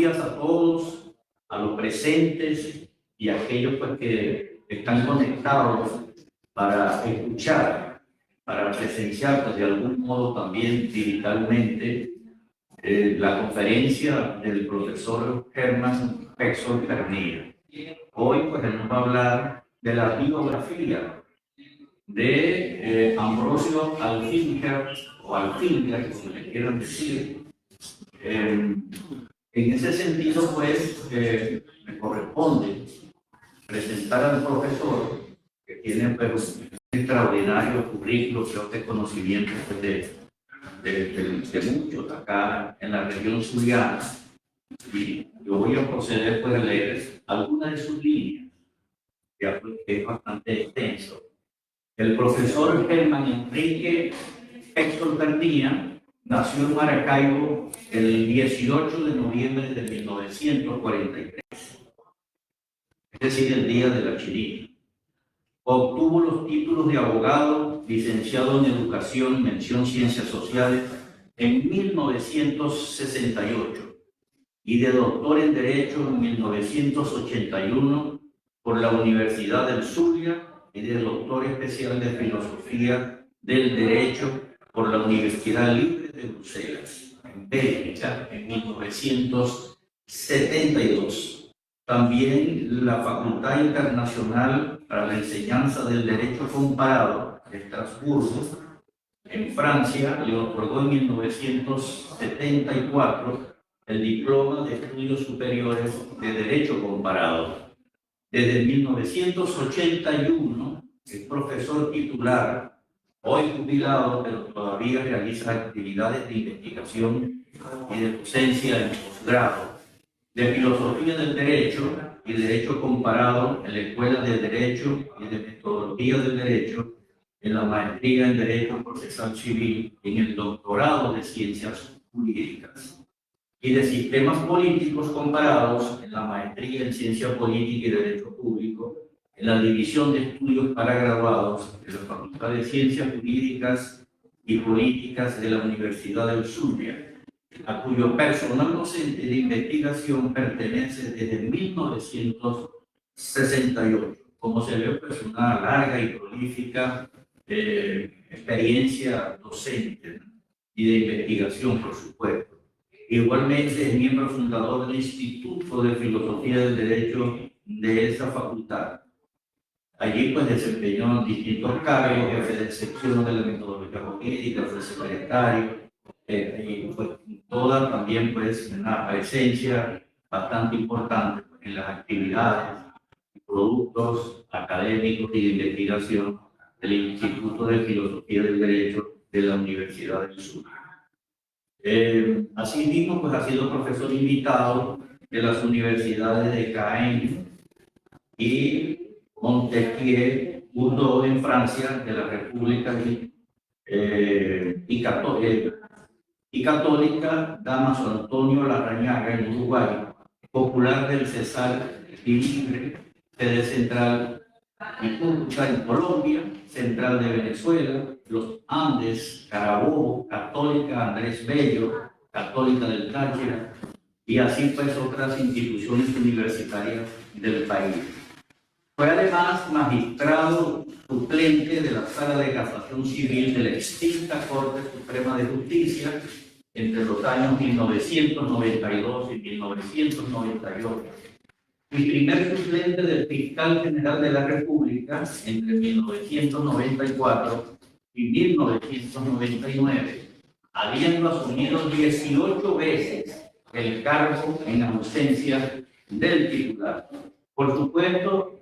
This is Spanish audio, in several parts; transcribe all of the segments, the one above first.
días a todos, a los presentes y a aquellos pues, que están conectados para escuchar, para presenciar pues, de algún modo también digitalmente la conferencia del profesor Hermann Pexol Pernilla. Hoy pues él nos va a hablar de la biografía de Ambrosio Alfinger, o Alfinger, como le quieran decir. En ese sentido, pues, me corresponde presentar al profesor, que tiene pues, un extraordinario currículo, creo que conocimientos pues, de muchos acá en la región zuliana, y yo voy a proceder pues, a leer algunas de sus líneas, ya pues, que es bastante extenso. El profesor Germán Enrique Pexol Pernilla nació en Maracaibo el 18 de noviembre de 1943, es decir, el día de la Chirina. Obtuvo los títulos de abogado, licenciado en Educación, mención Ciencias Sociales, en 1968 y de doctor en Derecho en 1981 por la Universidad del Zulia y de doctor especial de Filosofía del Derecho por la Universidad Libre de Bruselas, en Bélgica, en 1972. También la Facultad Internacional para la Enseñanza del Derecho Comparado de Estrasburgo, en Francia, le otorgó en 1974 el diploma de estudios superiores de Derecho Comparado. Desde 1981 es profesor titular, hoy jubilado, pero todavía realiza actividades de investigación y de docencia en posgrado de Filosofía del Derecho y Derecho Comparado en la Escuela de Derecho y de Metodología del Derecho, en la maestría en Derecho Procesal Civil, en el doctorado de Ciencias Jurídicas y de Sistemas Políticos Comparados en la maestría en Ciencia Política y Derecho Público, en la División de Estudios para Graduados de la Facultad de Ciencias Jurídicas y Políticas de la Universidad del Zulia, a cuyo personal docente de investigación pertenece desde 1968. Como se ve, pues una larga y prolífica experiencia docente, ¿no? Y de investigación, por supuesto. Igualmente es miembro fundador del Instituto de Filosofía del Derecho de esa facultad. Allí pues desempeñó distintos cargos, jefe de sección de la metodología jurídica, fue secretario, y pues toda también pues una presencia bastante importante en las actividades y productos académicos y de investigación del Instituto de Filosofía del Derecho de la Universidad del Sur. Asimismo, pues ha sido profesor invitado de las universidades de Caen y Montesquieu, Bordeaux en Francia, de la República y Católica Damaso Antonio Larrañaga en Uruguay, Popular del Cesar y Libre, sede central en Cúcuta en Colombia, Central de Venezuela, Los Andes, Carabobo, Católica Andrés Bello, Católica del Táchira, y así pues otras instituciones universitarias del país. Fue además magistrado suplente de la Sala de Casación Civil de la extinta Corte Suprema de Justicia entre los años 1992 y 1998. Y primer suplente del Fiscal General de la República entre 1994 y 1999, habiendo asumido 18 veces el cargo en ausencia del titular. Por supuesto,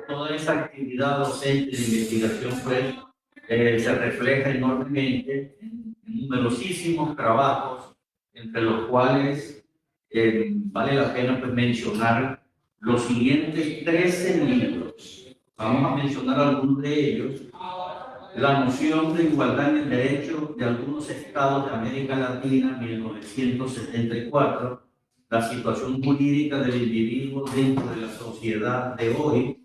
toda esa actividad docente de investigación pues, se refleja enormemente en numerosísimos trabajos, entre los cuales vale la pena pues, mencionar los siguientes 13 libros. Vamos a mencionar algunos de ellos. La noción de igualdad en el derecho de algunos estados de América Latina, 1974. La situación jurídica del individuo dentro de la sociedad de hoy.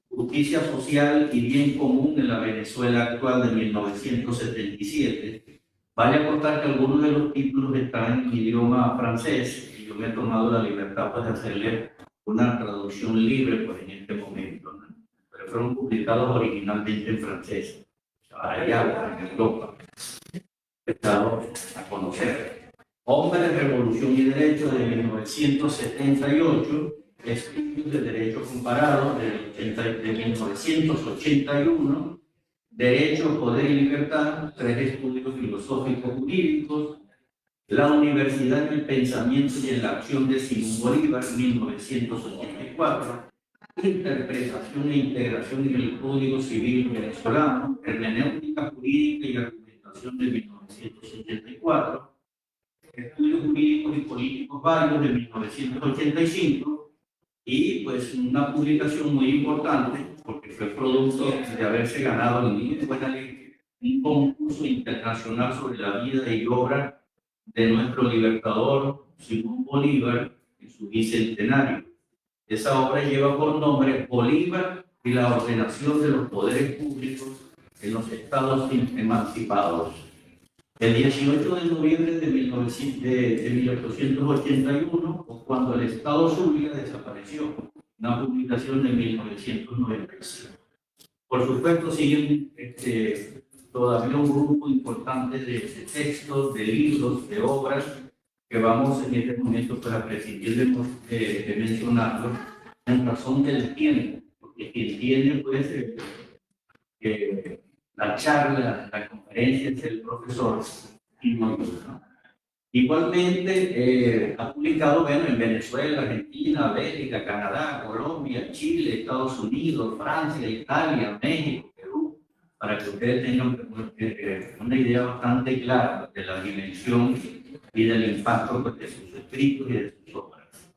Justicia social y bien común en la Venezuela actual, de 1977. Vale a contar que algunos de los títulos están en idioma francés y yo yo me he tomado la libertad pues, de hacerle una traducción libre pues, en este momento, ¿no? Pero fueron publicados originalmente en francés, allá en Europa, estado a conocer. Hombre de Revolución y Derecho de 1978, Estudios de Derecho Comparado de 1981, Derecho, Poder y Libertad, 3 estudios filosóficos jurídicos, La Universidad en el Pensamiento y en la Acción de Simón Bolívar, 1984, Interpretación e Integración en el Código Civil Venezolano, Hermenéutica Jurídica y Argumentación de 1984, Estudios Jurídicos y Políticos Varios de 1985, y pues una publicación muy importante porque fue producto de haberse ganado en muy buena ley un concurso internacional sobre la vida y obra de nuestro libertador Simón Bolívar en su bicentenario. Esa obra lleva por nombre Bolívar y la ordenación de los poderes públicos en los estados emancipados. El 18 de noviembre de 1881, o cuando el Estado Zulia desapareció, una publicación de 1995. Por supuesto, siguen todavía un grupo importante de textos, de libros, de obras, que vamos en este momento para prescindir de mencionarlos en razón del tiempo, porque quien tiene, pues, la charla, la conferencia es el profesor y no yo, ¿no? Igualmente, ha publicado bueno, en Venezuela, Argentina, Bélgica, Canadá, Colombia, Chile, Estados Unidos, Francia, Italia, México, Perú, para que ustedes tengan una idea bastante clara de la dimensión y del impacto pues, de sus escritos y de sus obras.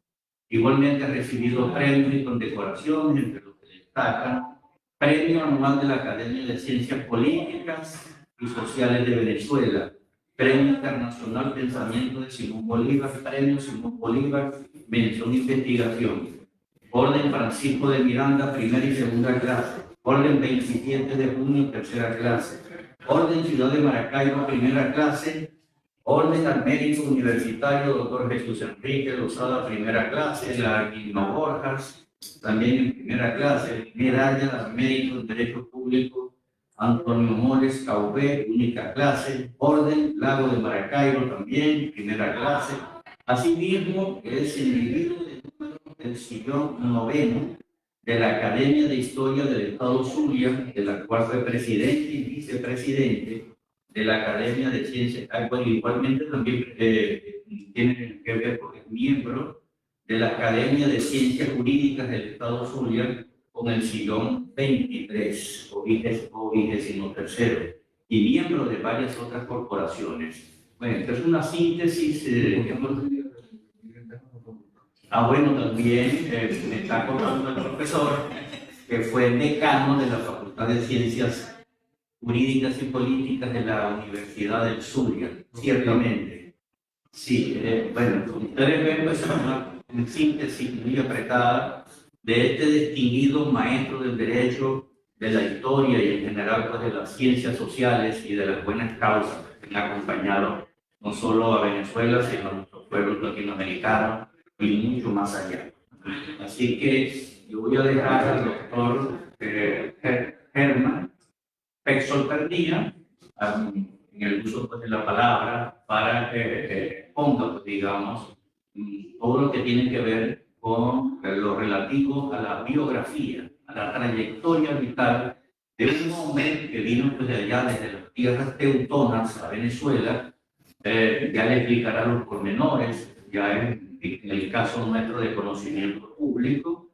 Igualmente ha recibido premios y condecoraciones, entre los que destacan Premio Anual de la Academia de Ciencias Políticas y Sociales de Venezuela, Premio Internacional Pensamiento de Simón Bolívar, Premio Simón Bolívar, Mención Investigación, Orden Francisco de Miranda, primera y segunda clase, Orden 27 de junio, tercera clase, Orden Ciudad de Maracaibo, primera clase, Orden al Mérito Universitario, Dr. Jesús Enrique Lozada, primera clase, la Guillermo Borjas, también en primera clase, Medalla al Mérito en Derecho Público, Antonio Mores, KV, única clase, Orden Lago de Maracaibo, también, primera clase. Asimismo, es individuo del sillón noveno de la Academia de Historia del Estado Zulia, de la cual fue presidente y vicepresidente de la Academia de Ciencias. Bueno, igualmente también tiene que ver porque es miembro de la Academia de Ciencias Jurídicas del Estado Zulia con el sillón 23 o 23º y miembro de varias otras corporaciones. Bueno, esta es una síntesis. Bueno, también me está contando el profesor que fue decano de la Facultad de Ciencias Jurídicas y Políticas de la Universidad del Zulia, ciertamente. Sí, bueno, ustedes ven pues una síntesis muy apretada de este distinguido maestro del derecho, de la historia y en general pues, de las ciencias sociales y de las buenas causas que han acompañado no solo a Venezuela, sino a nuestros pueblos latinoamericanos y mucho más allá. Así que yo voy a dejar al doctor Germán Pexol Pernía, en el uso pues, de la palabra, para que ponga, pues, digamos, todo lo que tiene que ver con lo relativo a la biografía, a la trayectoria vital de un hombre que vino pues, de allá, desde las tierras teutonas a Venezuela. Ya le explicará los pormenores, ya en el caso nuestro de conocimiento público.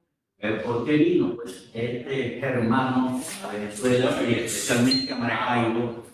¿Por qué vino? Pues este hermano a Venezuela y especialmente a Maracaibo,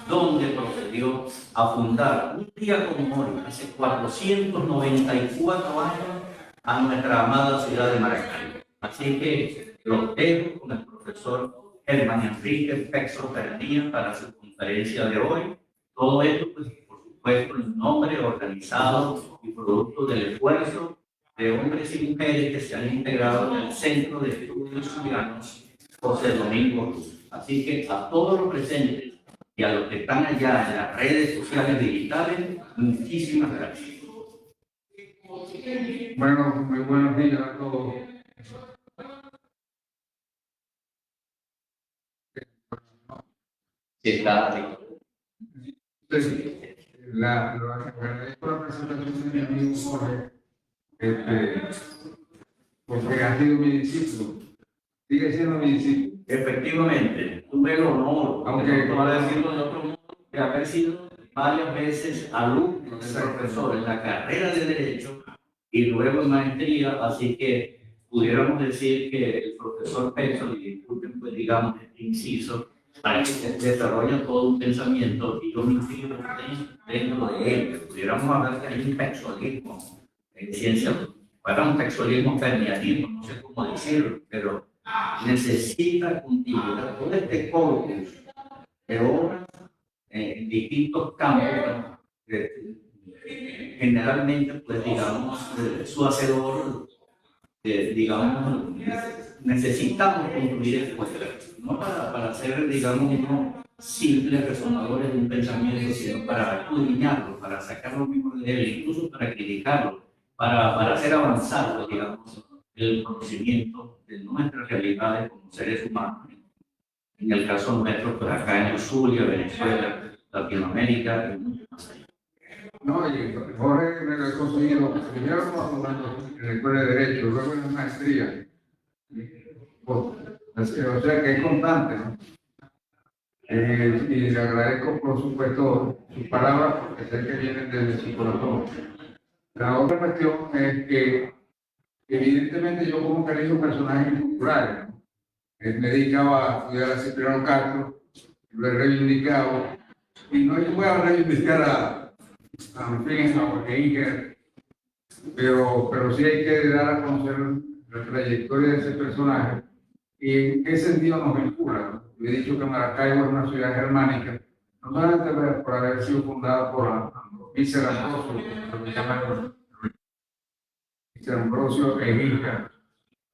donde procedió a fundar un día como hoy, hace 494 años, a nuestra amada ciudad de Maracaibo. Así que los dejo con el profesor Germán Enrique Pexol Pernía para su conferencia de hoy. Todo esto, pues, por supuesto, en nombre organizado y producto del esfuerzo de hombres y mujeres que se han integrado en el Centro de Estudios Zulianos José Domingo Ruz. Así que a todos los presentes y a los que están allá en las redes sociales digitales, muchísimas gracias. Bueno, muy buenos días a todos. Sí, está. Lo agradezco la presentación de mi amigo Jorge, porque ha sido mi discípulo, sigue siendo mi discípulo. Efectivamente, tuve el honor, Aunque no para decirlo de otro modo, de haber sido varias veces alumno del profesor en la carrera de Derecho y luego en maestría, así que pudiéramos decir que el profesor Petro, y disculpen pues digamos este inciso, desarrolla todo un pensamiento y yo me inscribo dentro de él. Pudiéramos hablar que hay un textualismo en ciencia, para un textualismo permeativo, no sé cómo decirlo, pero necesita continuidad. Todo este corpus de obras en distintos campos, generalmente, pues digamos, su hacedor, digamos, necesitamos concluir esfuerzos, no para ser, digamos, unos simples resonadores de un pensamiento, sino para escudriñarlo, para sacar lo mejor de él, incluso para criticarlo, para hacer avanzar, digamos, el conocimiento de nuestras realidades como seres humanos. En el caso nuestro, pues acá en el Zulia, Venezuela, Latinoamérica, y mucho más allá. No, y Jorge me lo he conseguido primero en la Escuela de Derecho, luego en la maestría. O sea que es constante, ¿no? Y le agradezco, por supuesto, sus palabras, porque sé que vienen desde su corazón. La otra cuestión es que, evidentemente, yo como que he leído personajes culturales, ¿no? Me dedicaba a estudiar a Cipriano Castro, lo he reivindicado, y no voy a reivindicar a Jorge Inger, pero sí hay que dar a conocer la trayectoria de ese personaje y en qué sentido nos vincula, ¿no? Yo he dicho que Maracaibo es una ciudad germánica, no solamente por haber sido fundada por Vícer Ambrosio, lo que llaman Vícer Ambrosio e Inca,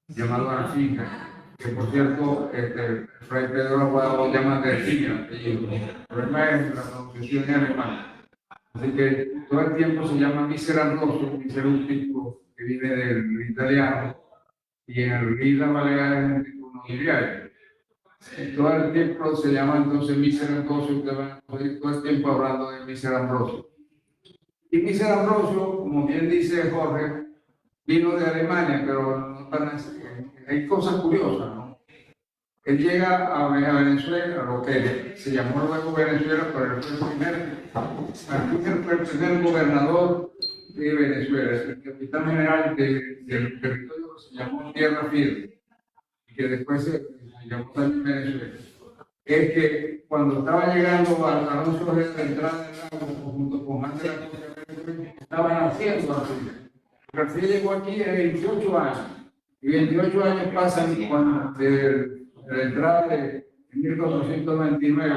llamado Arfinja, que por cierto, Fray Pedro Aguado lo llama Delfina, el problema es la pronunciación en alemán. Así que todo el tiempo se llama Vícer Ambrosio, Vícer un título que viene del italiano, y en el Isla Baleares es un título nobiliario. Todo el tiempo se llama entonces Vícer Ambrosio, que van a todo el tiempo hablando de Vícer Ambrosio. Y Vícer Ambrosio, como bien dice Jorge, vino de Alemania, pero no tan así. Hay cosas curiosas, ¿no? Él llega a Venezuela, a lo que se llamó luego Venezuela, pero él fue el primer gobernador de Venezuela, el capitán general del territorio que se llamó Tierra Firme, y que después se llamó también Venezuela. Es que cuando estaba llegando a Alonso de la entrada del lago, junto con Juan de la Cosa, estaban haciendo así. García llegó aquí de 28 años, y 28 años pasan cuando de la entrada de 1429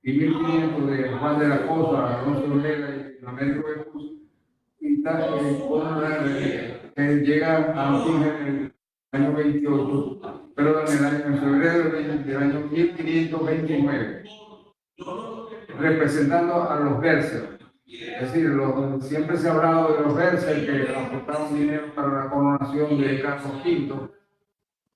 y 1500 de Juan de la Cosa, Alonso Herrera y Américo Vespucio, y llega a fin del año 28, perdón, en febrero del año 1529, representando a los Berser. Es decir, siempre se ha hablado de los Berser que aportaron dinero para la coronación de Carlos V.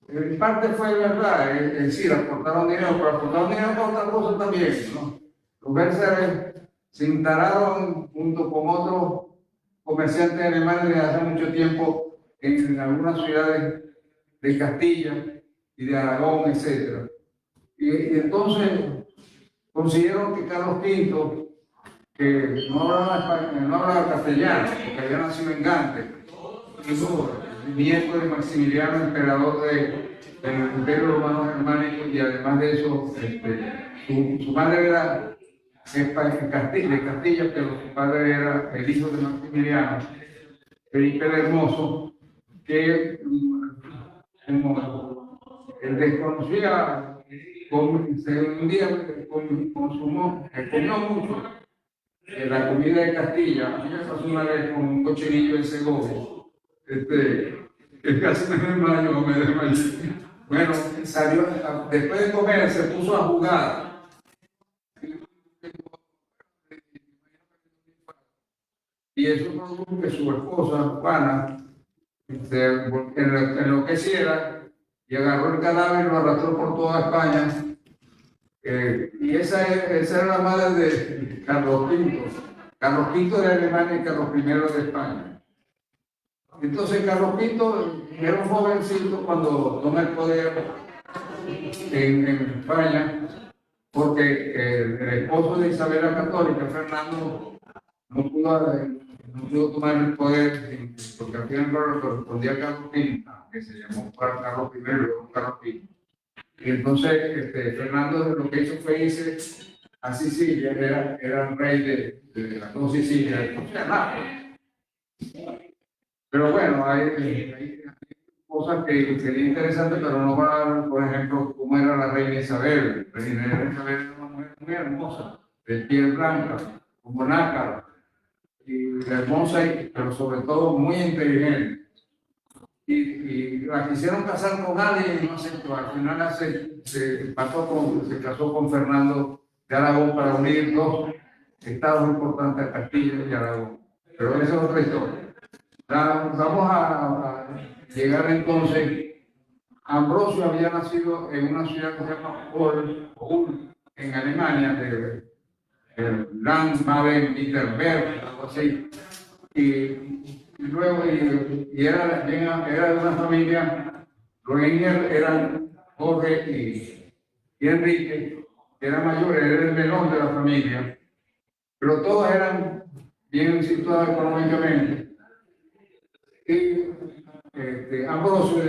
En parte fue verdad, es decir, aportaron dinero, pero aportaron dinero para otra cosa también, ¿no? Los Berser se instalaron junto con otros comerciantes alemanes desde hace mucho tiempo en algunas ciudades de Castilla y de Aragón, etc. Y entonces consiguieron que Carlos V, que no hablaba castellano, porque había nacido en Gante, nieto de Maximiliano, emperador del Imperio Romano Germánico, y además de eso, su madre era de Castilla, pero su padre era el hijo de Maximiliano, Felipe el Hermoso, que como él desconocía, un día comió mucho la comida de Castilla. A mí me pasó una vez con un cochinillo en Segovia, que casi me desmayo, me desmayé. Bueno, salió, después de comer se puso a jugar. y eso produjo que su esposa, Juana, enloqueciera y agarró el cadáver y lo arrastró por toda España. Y esa era la madre de Carlos V. Carlos V de Alemania y Carlos I de España. Entonces Carlos V era un jovencito cuando toma el poder en España, porque el esposo de Isabel la Católica, Fernando, no pudo tomar el poder, porque al final lo correspondía a Carlos V, que se llamó Carlos I, luego Carlos V. Y entonces Fernando lo que hizo fue irse a Sicilia, era el rey de las dos Sicilias, o sea, Nápoles. Pero bueno, hay cosas que serían interesantes, pero no para, por ejemplo, cómo era la reina Isabel. La reina Isabel era una mujer muy hermosa, de piel blanca, como nácar, y hermosa, pero sobre todo muy inteligente. Y la quisieron casar con alguien y no aceptó. Al final se casó con Fernando de Aragón para unir dos estados importantes, Castilla y Aragón. Pero esa es otra historia. Vamos a llegar entonces. Ambrosio había nacido en una ciudad que se llama Ulm, en Alemania, de Land Baden-Württemberg, algo así. Y luego era de una familia, los Engel eran Jorge y Enrique, que eran mayores, era el menor de la familia, pero todos eran bien situados económicamente. Y Ambrosio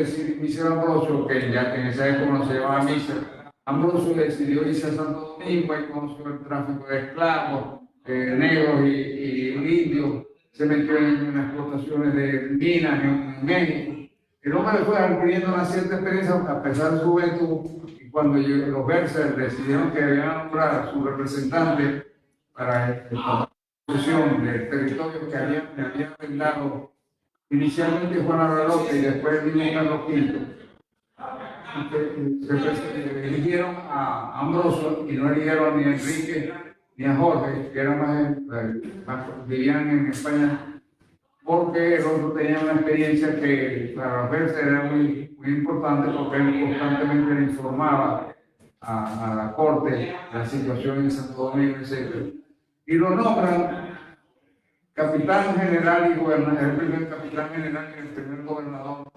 Ambrosio, que ya en esa época no se llamaba Miser, Ambrosio decidió irse a Santo Domingo y conoció el tráfico de esclavos, negros y indios. Se metió en unas explotaciones de minas en México. El hombre fue adquiriendo una cierta experiencia a pesar de su juventud, y cuando los Berser decidieron que debían nombrar a su representante para la posesión del territorio que le habían brindado inicialmente Juan Arralote y después el mismo Carlos V, se eligieron a Ambrosio y no eligieron ni a Enrique ni a Jorge, que eran más vivían en España, porque el otro tenía una experiencia que para los Berser era muy importante, porque él constantemente le informaba a la corte de la situación en Santo Domingo, etc. Y lo nombran capitán general y gobernador, el primer capitán general y el primer gobernador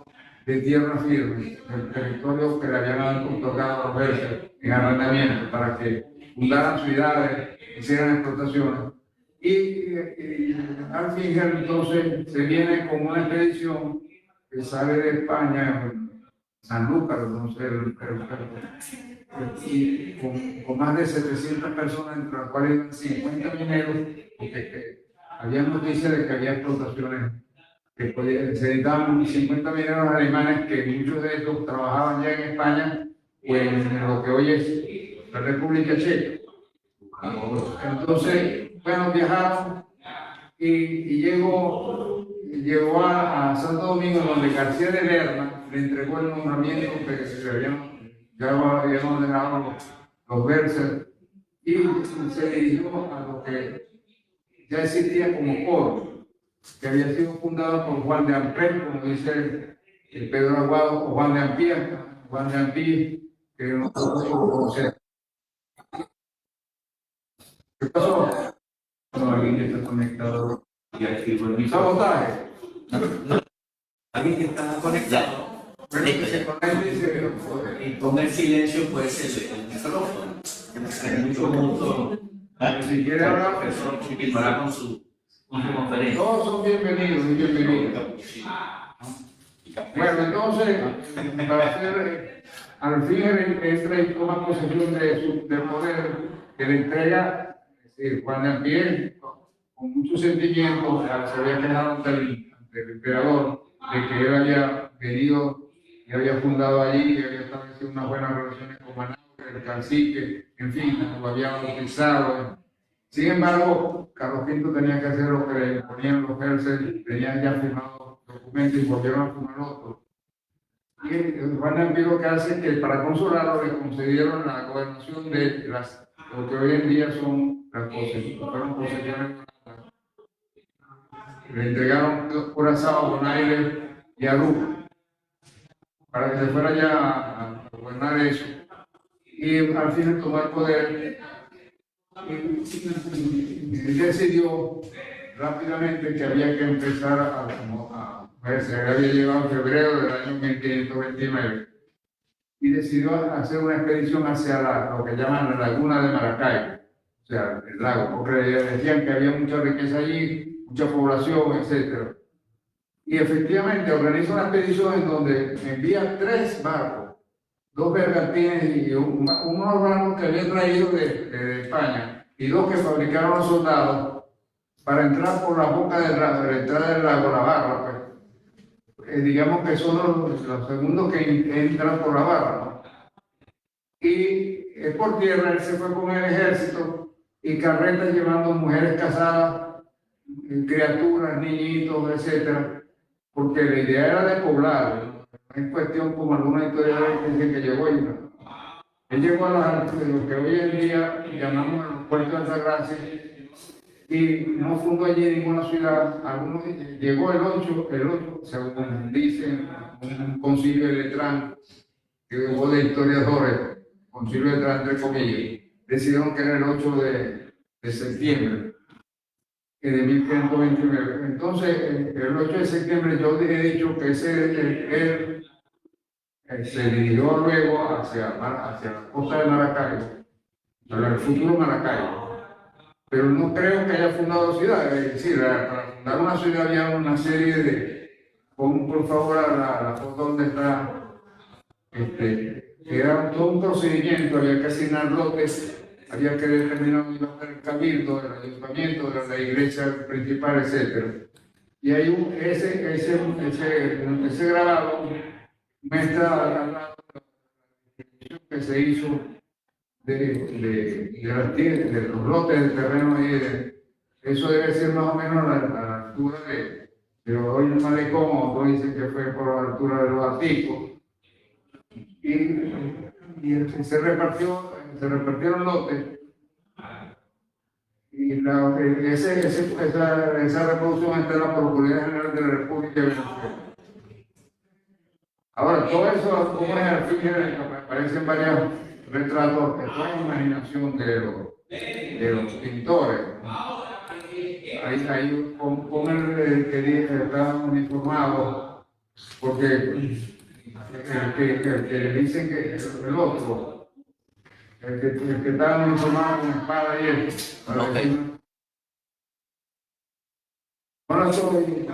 de tierra firme, el territorio que le habían otorgado a los Berser en arrendamiento para que fundaran ciudades, hicieran explotaciones. Y Alfinger entonces se viene con una expedición que sale de España, Sanlúcar, no sé, y con más de 700 personas, entre las cuales iban 50 mineros, porque había noticias de que había explotaciones que se necesitaban 50 mineros alemanes, que muchos de ellos trabajaban ya en España, pues en lo que hoy es la República Checa. Entonces, bueno, viajaron y llegó a Santo Domingo, donde García de Lerma le entregó el nombramiento que se habían ordenado los Berser, y se dirigió a lo que ya existía como coro, que había sido fundado por Juan de Ampère, como dice el Pedro Aguado, o Juan de Ampère, que no conocer. ¿Qué pasó? No, alguien que está conectado y activo el mismo. ¿Sabotaje? Alguien que está conectado. Pero que se conecte y se... Y ponga en silencio, pues, el micrófono. Hay mucho gusto. Si quiere hablar, Participará con su conferencia. todos son bienvenidos y bienvenidos. Bueno, entonces, para hacer, al fin entra y toma posesión del poder que le entrega, es decir, Juan de Ampère, con mucho sentimiento, se había quejado ante el emperador de que él había venido y había fundado allí, y había establecido unas buenas relaciones con Managua, el cacique, en fin, lo había bautizado. Sin embargo, Carlos V tenía que hacer lo que le ponían los Berser, tenían ya firmado documentos y volvieron a firmar otros. Y Juan de Ampère lo que hace es que para consolarlo le concedieron la gobernación de lo que hoy en día son las posesiones, fueron posesiones le entregaron Curazao, Bonaire y Aruba para que se fuera ya a gobernar eso. Y al final tomó el poder y decidió rápidamente que había que empezar a se había llegado en febrero del año 1529 y decidió hacer una expedición hacia lo que llaman la laguna de Maracaibo, o sea, el lago, porque decían que había mucha riqueza allí, mucha población, etc. Y efectivamente organiza una expedición en donde envía 3 barcos, 2 bergantines y unos barcos que había traído de España y 2 que fabricaron los soldados para entrar por la boca del lago, la entrada del lago, la barra, pues. Digamos que son los segundos que entran por la barra, ¿no? Y por tierra él se fue con el ejército y carretas llevando mujeres casadas, criaturas, niñitos, etcétera, porque la idea era de poblar, ¿no? En cuestión como alguna historia dice que llegó y no. Él llegó a lo que hoy en día llamamos el puerto de Altagracia y no fundó allí ninguna ciudad. Algunos, llegó el 8, según dicen, un concilio de Letrán, que hubo de historiadores, concilio de Letrán entre comillas, decidieron que era el 8 de septiembre de 1529. Entonces, el 8 de septiembre yo he dicho que él se dirigió luego hacia la costa de Maracaibo, para el futuro Maracaibo. Pero no creo que haya fundado ciudad, es decir, para fundar una ciudad había una serie de, pon por favor la foto donde está, era todo un procedimiento, había que asignar lotes, había que determinar dónde iba a estar el cabildo, el ayuntamiento, la iglesia principal, etc. Y hay ese grabado muestra que se hizo de los lotes de terreno y eso debe ser más o menos la altura de hoy el malecón, o dicen que fue por la altura de los Aticos, y se repartieron lotes y esa reproducción está en la Procuraduría General de la República de Venezuela. Ahora, todo eso, como es al fin, aparecen varios retratos, esto es imaginación de los pintores. Ahí con el que dice que está uniformado, porque el que le dicen que el otro, el que está uniformado con espada y eso. Ahora soy.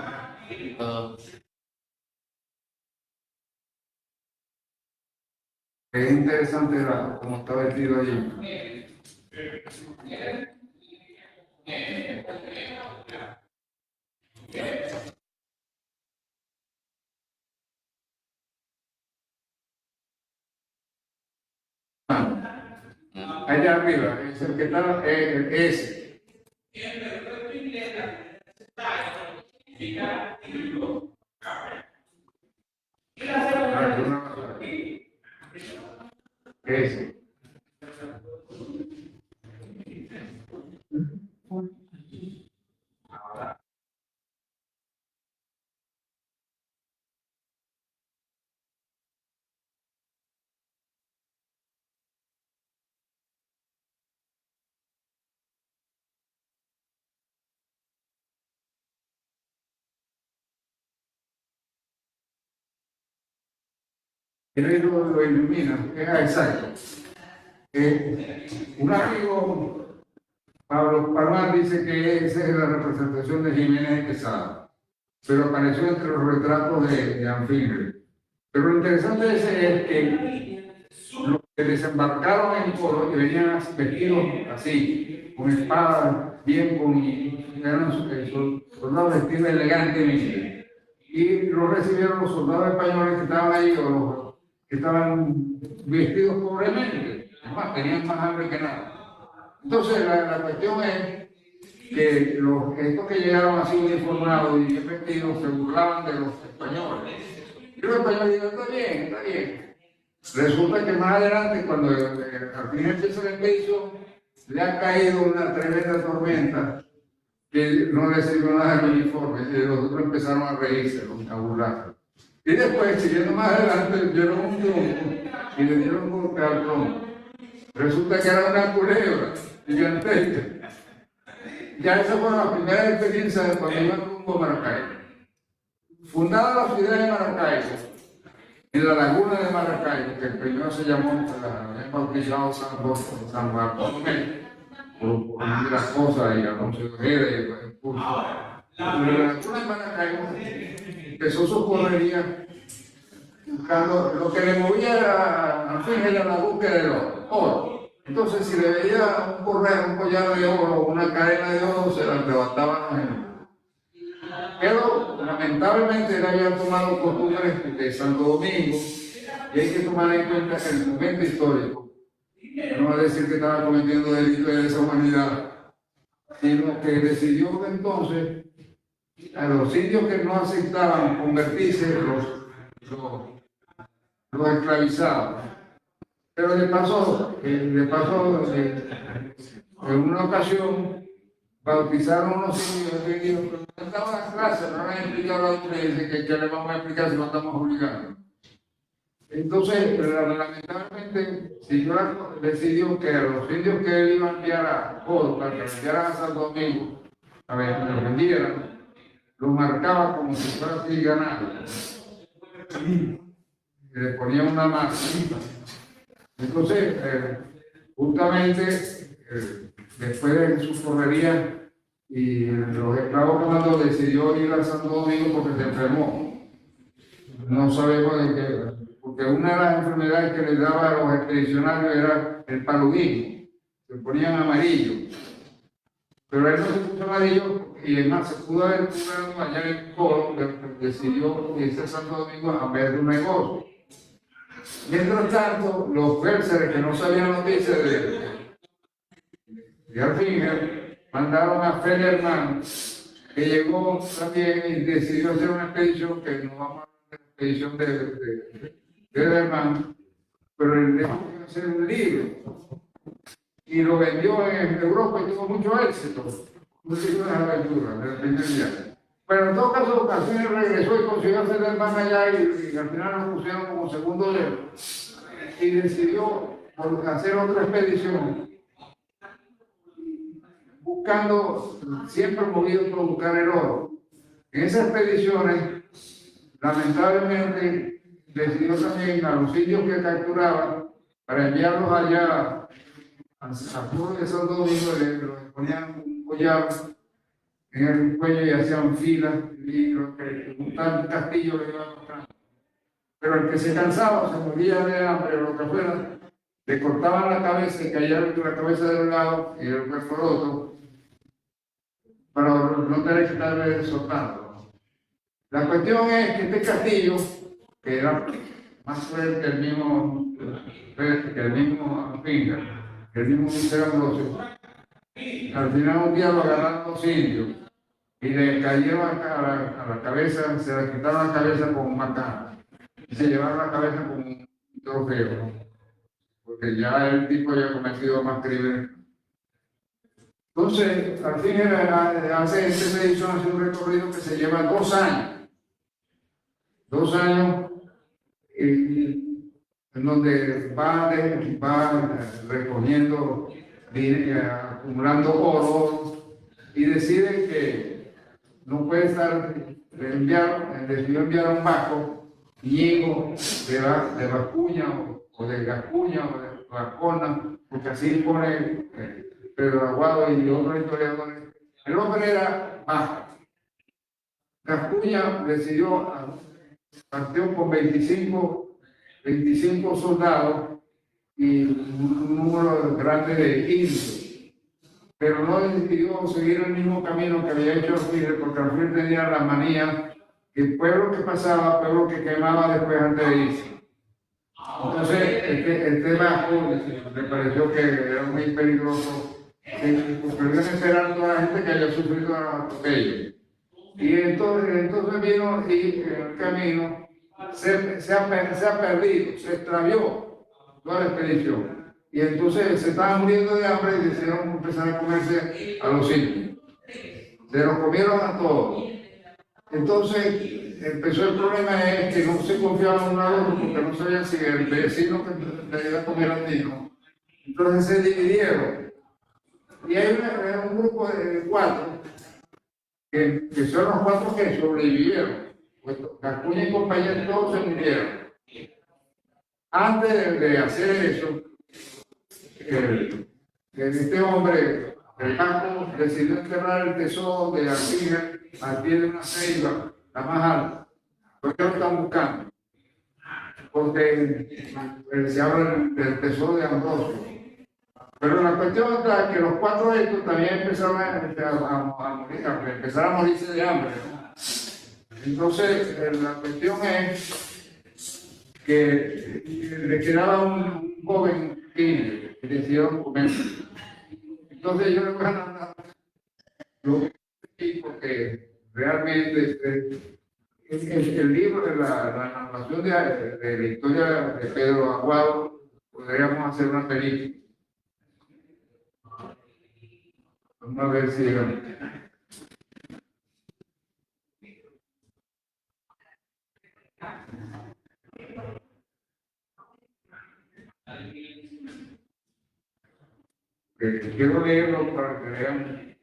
Es interesante cómo está vestido allí. Allá arriba, es el que está, ese. Ese. El lo ilumina, exacto. Un amigo, Pablo Palmar, dice que esa es la representación de Jiménez de Quesada, pero apareció entre los retratos de Anfingre. Pero lo interesante de ese es que los que desembarcaron en Coro, que venían vestidos así, con espadas, bien eran soldados vestidos elegantemente. Y los recibieron los soldados españoles que estaban ahí, o los que estaban vestidos pobremente, además tenían más hambre que nada. Entonces la cuestión es que estos que llegaron así uniformados y bien vestidos se burlaban de los españoles. Y los españoles dijeron, está bien, está bien. Resulta que más adelante, cuando al fin empieza la expedición, le ha caído una tremenda tormenta que no le sirvió nada el uniforme, y los otros empezaron a reírse, a burlarse. Y después, siguiendo más adelante, vieron un tronco y le dieron un golpe al tronco. Resulta que era una culebra gigantesca. Ya esa fue la primera experiencia de cuando iba rumbo a Maracaibo. Fundada la ciudad de Maracaibo, en la laguna de Maracaibo, que primero se llamó, la bautizado San Bartolomé, por las cosas y Alonso de Ojeda y el curso. Pero la laguna de Maracaibo empezó su correría buscando lo que le movía al fin era la búsqueda del oro. Entonces, si le veía un collar de oro o una cadena de oro, se la levantaban los enemigos. Pero lamentablemente él había tomado costumbres de Santo Domingo y hay que tomar en cuenta el momento histórico. No va a decir que estaba cometiendo delitos de lesa humanidad, sino que decidió entonces a los indios que no aceptaban convertirse los esclavizados. Pero le pasó en una ocasión bautizaron unos indios, pero no estaban en clase, no han explicado a la diferencia que le vamos a explicar si no estamos obligando. Entonces, lamentablemente, Señora decidió que a los indios que él iba a enviar a Córdoba, que lo enviaran a Santo Domingo, a ver, que los vendieran, los marcaba como si fuera así ganado. Y le ponía una marca. Entonces, justamente, después de su correría, y los esclavos que mandó decidió ir a Santo Domingo porque se enfermó. No sabemos de qué, porque una de las enfermedades que les daba a los expedicionarios era el paludismo, se ponían amarillo. Pero él no se puso amarillo y además se pudo haber curado allá en el Coro, decidió irse a Santo Domingo a ver un negocio. Mientras tanto, los pérseres que no sabían noticias de Alfinger mandaron a Federman, que llegó también y decidió hacer una expedición que no vamos a hablar de la expedición de Federman, pero él dejó de hacer un libro y lo vendió en Europa y tuvo mucho éxito. Un libro de aventura del primer viaje. Pero en todo caso, ocasiones regresó y consiguió hacer el man allá y al final lo pusieron como segundo dedo. Y decidió hacer otra expedición, buscando, siempre movido por buscar el oro. En esas expediciones, lamentablemente, decidió también a los indios que capturaban para enviarlos allá al pueblo de Santo Domingo, les ponían un collar en el cuello y hacían filas, y creo que un castillo le iban buscando. Pero el que se cansaba, se moría de hambre o lo que fuera, le cortaban la cabeza y caía la cabeza de un lado y el cuerpo del otro, para no tener que estar soltando. La cuestión es que este castillo, que era más fuerte que el mismo Finga, que el mismo Mister Ambrosio, al final un día lo agarraron los indios y le cayeron a la cabeza, se le quitaron la cabeza con un macana y se llevaron la cabeza con un trofeo, porque ya el tipo había cometido más crímenes. Entonces, al fin hace esta expedición, hace un recorrido que se lleva 2 años. 2 años en donde va recogiendo, acumulando oro y decide que no puede estar, decidió enviar un barco Ñigo de Vascuña o de Gascuña o de Vascona, porque así pone Pedro Aguado y otros historiadores. El hombre era bajo. Gascuña partió con 25 soldados y un número grande de indios, pero no decidió seguir el mismo camino que había hecho Alfier, porque Alfier tenía la manía que el pueblo que pasaba, pueblo que quemaba después antes de irse. Entonces, este bajo le pareció que era muy peligroso, porque deben esperar a toda la gente que haya sufrido los atropellos. Y entonces vino y en el camino se ha perdido, se extravió toda la expedición. Y entonces se estaban muriendo de hambre y decidieron empezar a comerse a los indios. Se los comieron a todos. Entonces empezó el problema es que no se confiaban uno al otro porque no sabían si el vecino que le iba a comer al niño. Entonces se dividieron. Y hay un grupo de 4 que son los 4 que sobrevivieron. Pues Acuña y compañía todos se murieron. Antes de hacer eso, este hombre, el banco, decidió enterrar el tesoro de Artigas al pie de una ceiba, la más alta. ¿Por qué lo están buscando? Porque se habla del tesoro de Ambrosio. Pero la cuestión está que los 4 estos también empezaron a morirse de hambre, ¿no? Entonces, la cuestión es que le quedaba un joven que decidieron comer. Entonces yo le voy a dar porque realmente el libro de la narración de la historia de Pedro Aguado podríamos hacer una película. Vamos a ver si quiero leerlo para que vean.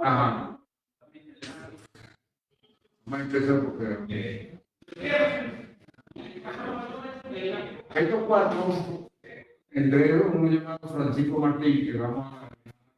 Ajá. Vamos a empezar porque estos 4, entre ellos uno llamado Francisco Martín, que vamos a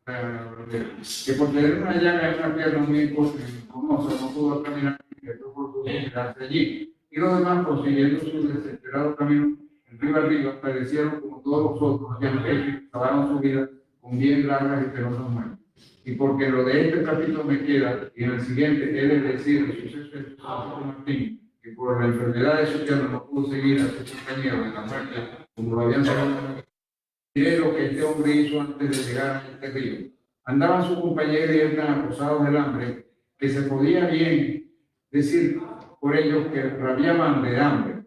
que por tener una llaga en una pierna muy incomoda, no pudo caminar y después pudo quedarse allí. Y los demás, prosiguiendo su desesperado camino en arriba, perecieron como todos los otros, aquellos que acabaron su vida con bien largas y penosas muertes. Y porque lo de este capítulo me queda, y en el siguiente he de decir el suceso de Francisco Martín, que por la enfermedad de su pierna no pudo seguir a su compañero en la muerte, como lo habían sacado. Diré lo que este hombre hizo antes de llegar a este río. Andaban su compañero y él tan acosados del hambre, que se podía bien decir por ellos que rabiaban de hambre.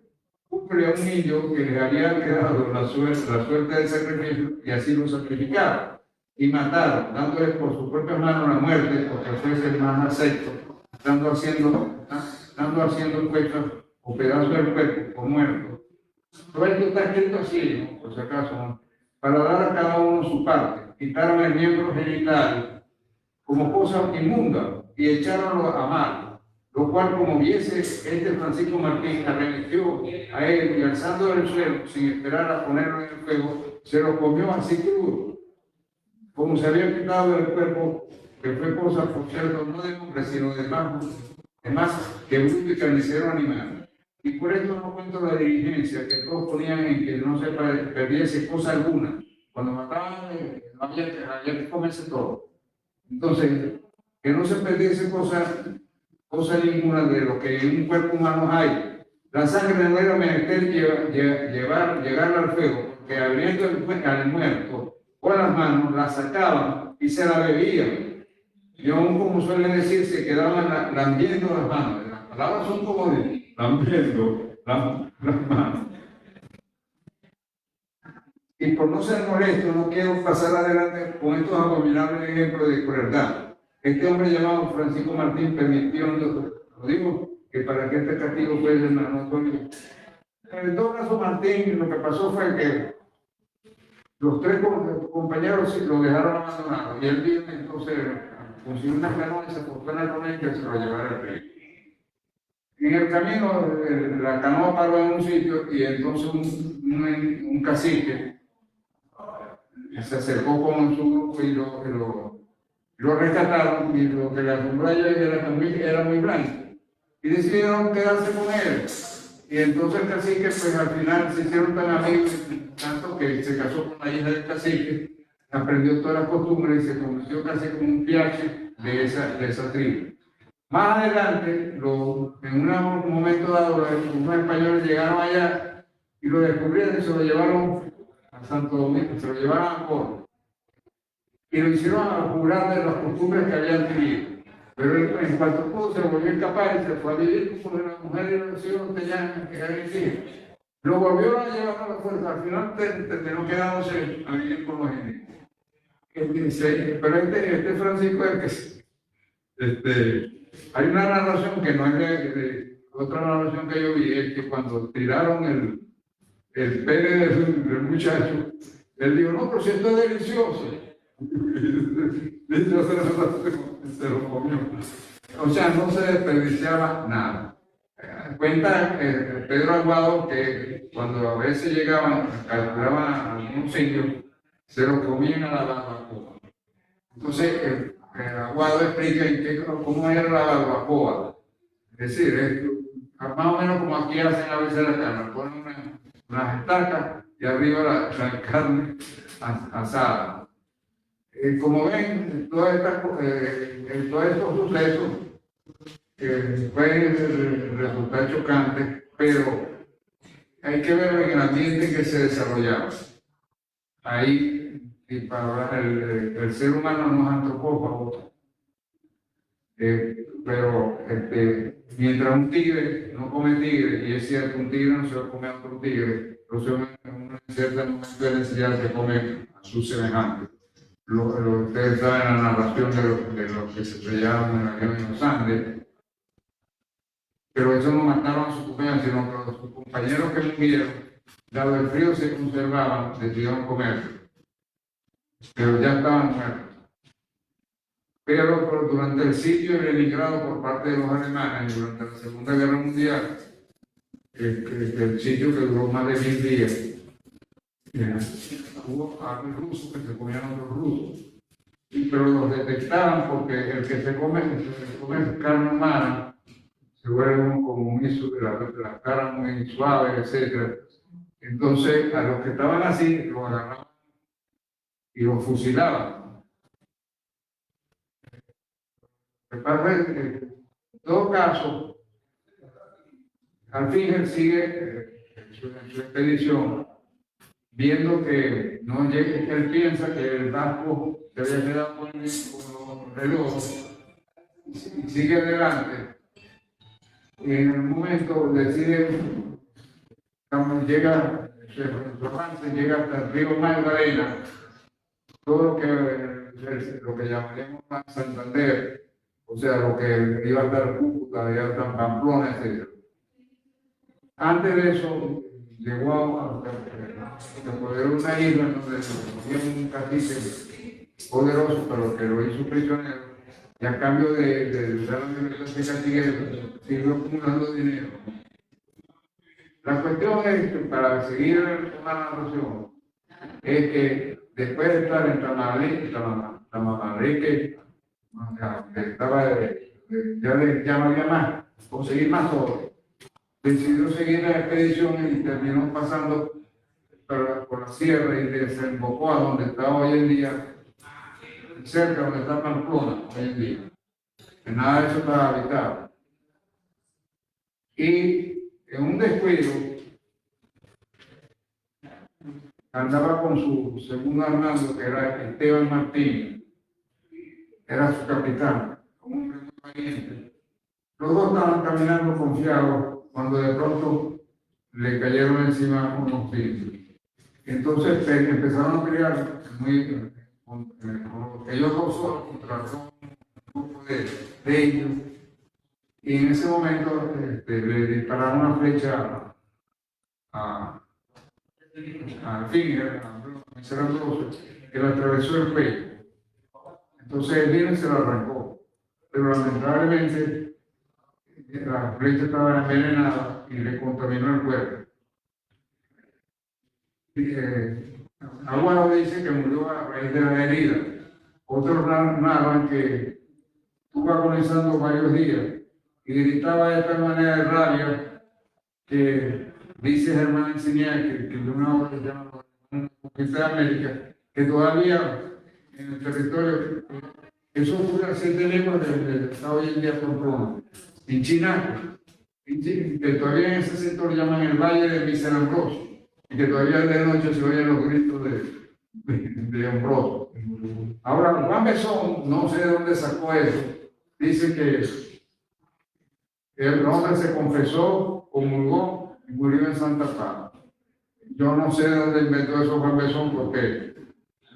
Cumple a un niño que les había quedado la suerte del sacrificio y así lo sacrificaron. Y mataron, dándoles por sus propias manos la muerte, porque fuese el más acepto, dando haciendo el pecho o pedazo del cuerpo por muerto. Todo esto está escrito así, ¿no? Por si acaso, ¿no? Para dar a cada uno su parte. Quitaron el miembro genital como cosa inmunda y echaronlo a mar, lo cual, como viese este Francisco Martín, arremetió a él y alzando del suelo, sin esperar a ponerlo en el fuego, se lo comió así crudo, como se había quitado del cuerpo, que fue cosa, por cierto, no de hombre, sino de más que bruto y carnicero animal. Y por esto no cuento la diligencia que todos ponían en que no se perdiese cosa alguna. Cuando mataban, había que comerse todo. Entonces, que no se perdiese cosa ninguna de lo que en un cuerpo humano hay. La sangre no era menester llegarla al fuego, porque abriendo al muerto con las manos, la sacaban y se la bebían. Y aún, como suele decir, se quedaban lambiendo las manos. Las palabras son como de lambiendo las manos. Y por no ser molesto, no quiero pasar adelante con estos abominables ejemplos de crueldad. Este hombre llamado Francisco Martín permitió, lo digo, que para que este castigo fuese notorio. En todo caso, Martín, lo que pasó fue que los 3 compañeros lo dejaron abandonado y él vino entonces consiguió una canoa y se acostó en la canoa que se lo llevara al río. En el camino, la canoa paró en un sitio y entonces un cacique se acercó con su grupo y lo rescataron, y lo que le asombró a ellos era muy blanco. Y decidieron quedarse con él. Y entonces el cacique, pues al final se hicieron tan amigos, tanto que se casó con la hija del cacique, aprendió todas las costumbres y se convirtió casi como un piache de esa tribu. Más adelante, en un momento dado, unos españoles llegaron allá y lo descubrieron y se lo llevaron a Santo Domingo, se lo llevaron a Córdoba. Y lo hicieron a jurar de las costumbres que habían tenido. Pero él, en cuanto pudo, se volvió incapaz y se fue a vivir con la mujer y los hijos tenían que vivir. Lo volvió a llevar a la fuerza, al final terminó quedándose a vivir con los indígenas. Él dice, pero este Francisco es que hay una narración que no es de otra narración que yo vi, es que cuando tiraron el pene del muchacho, él dijo, no, pero si esto es delicioso. Se lo comió. O sea, no se desperdiciaba nada. Cuenta Pedro Aguado que cuando a veces llegaban, capturaban a algún sitio, se lo comían a la barbacoa. Entonces, Aguado explica cómo era la barbacoa. Es decir, más o menos como aquí hacen a veces la carne, ponen unas estacas y arriba la carne asada. Como ven, todos estos sucesos pueden resultar chocantes, pero hay que ver en el ambiente que se desarrollaba. Ahí, y para el ser humano no es antropófago, pero mientras un tigre no come tigre, y es cierto, un tigre no se va a comer a otro tigre, entonces en cierto momento de necesidad se come a su semejante. Ustedes saben la narración de los que se estrellaron en la guerra de los Andes, pero eso no mataron a su compañero, sino que sus compañeros que murieron, dado el frío se conservaban, decidieron comerse, pero ya estaban muertos. Pero durante el sitio de Leningrado por parte de los alemanes, durante la Segunda Guerra Mundial, el sitio que duró más de 1000 días, hubo algunos rusos que se comían a otros rusos, pero los detectaban porque el que se come carne humana se vuelve como muy la cara muy suave, etc. Entonces, a los que estaban así, los agarraban y los fusilaban. En todo caso, al fin él sigue en su expedición, viendo que no llega, él piensa que el vasco se había quedado con los relojes y sigue adelante. Y en el momento decide, llega hasta el río Magdalena, todo lo que llamaríamos Santander, o sea, lo que iba a estar Cúcuta, iba a estar Pamplona, etc. Antes de eso, llegó a poder una isla donde había un cacique poderoso, pero que lo hizo prisionero, y a cambio de dar la libertad de cacique, siguió acumulando dinero. La cuestión es que, para seguir una narración, es que después de estar en Tamaulipas, ya no había más, conseguir más oro, decidió seguir la expedición y terminó pasando por la sierra y desembocó a donde está hoy en día, cerca donde está Pamplona hoy en día. Que nada de eso estaba habitado. Y en un descuido andaba con su segundo Armando, que era Esteban Martín, era su capitán, un hombre muy valiente. Los dos estaban caminando confiados cuando de pronto le cayeron encima unos indios. Entonces empezaron a pelear con ellos dos solos contra un grupo de ellos. Y en ese momento le dispararon una flecha al Finger, a Mr. Ambrosio, que le atravesó el cuello. Entonces el vino se lo arrancó, pero lamentablemente la flecha estaba envenenada y le contaminó el cuerpo. Aguado dice que murió a raíz de la herida. Otros narran que estuvo agonizando varios días y gritaba de tal manera de rabia que dice Germán Encinier, que de una obra que se llama Conquista de América, que todavía en el territorio, eso ocurre a 7 leguas de está hoy en día Pamplona, en China, que todavía en ese sector llaman el Valle de Mr. Ambrosio, y que todavía de noche se oyen los gritos de Ambrosio. Ahora, Juan Besón, no sé de dónde sacó eso, dice que el hombre se confesó, comulgó y murió en Santa Paz. Yo no sé dónde inventó eso Juan Besón, porque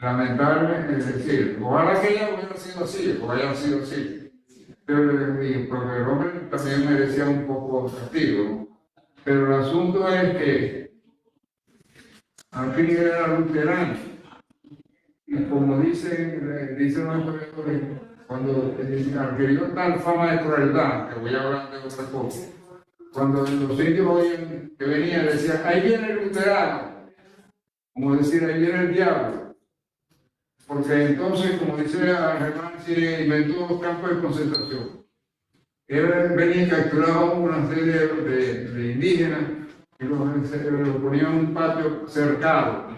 lamentablemente, es decir, ojalá que ella hubiera sido así, o haya sido así, pero porque el hombre también merecía un poco de castigo, ¿no? Pero el asunto es que al fin era luterano, y como dicen nuestros historiadores, cuando adquirió tal fama de crueldad, que voy a hablar de otra cosa, cuando los indios oían que venía, decían, ahí viene el luterano, como decir, ahí viene el diablo. Porque entonces, como dice Germán, se inventó los campos de concentración. Él venía y capturaba una serie de indígenas y los ponían en un patio cercado.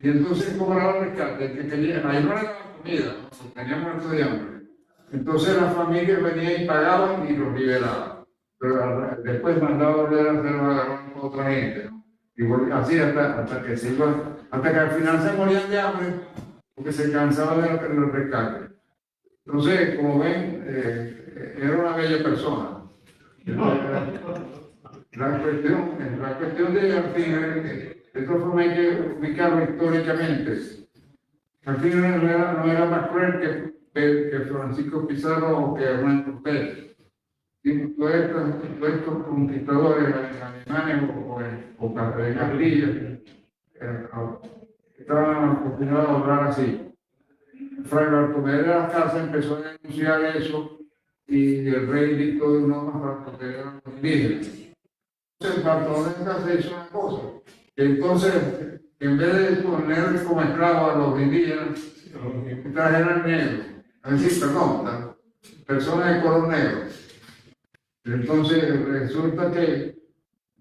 Y entonces cobraban rescate, que querían, ahí no le daban comida, ¿no? Tenían muertos de hambre. Entonces las familias venían y pagaban y los liberaban. Pero después mandaba volver a hacerlo, agarraron con otra gente, ¿no? Y así hasta que se iban, hasta que al final se morían de hambre, porque se cansaban de los rescates. Entonces, como ven, era una bella persona. La cuestión de Artigas, de todas formas hay que ubicarlo históricamente. Artigas no era más cruel que Francisco Pizarro o que Hernán Cortés. Todos estos conquistadores alemanes o de Castilla estaban acostumbrados a hablar así. Fray Bartolomé de las Casas empezó a denunciar eso y el rey dictó de normas para proteger a los indígenas. Entonces Bartolomé de las Casas hizo una cosa, que entonces en vez de poner como esclavos a los indígenas, trajeran negros, es decir, perdón, personas de color negro. Entonces resulta que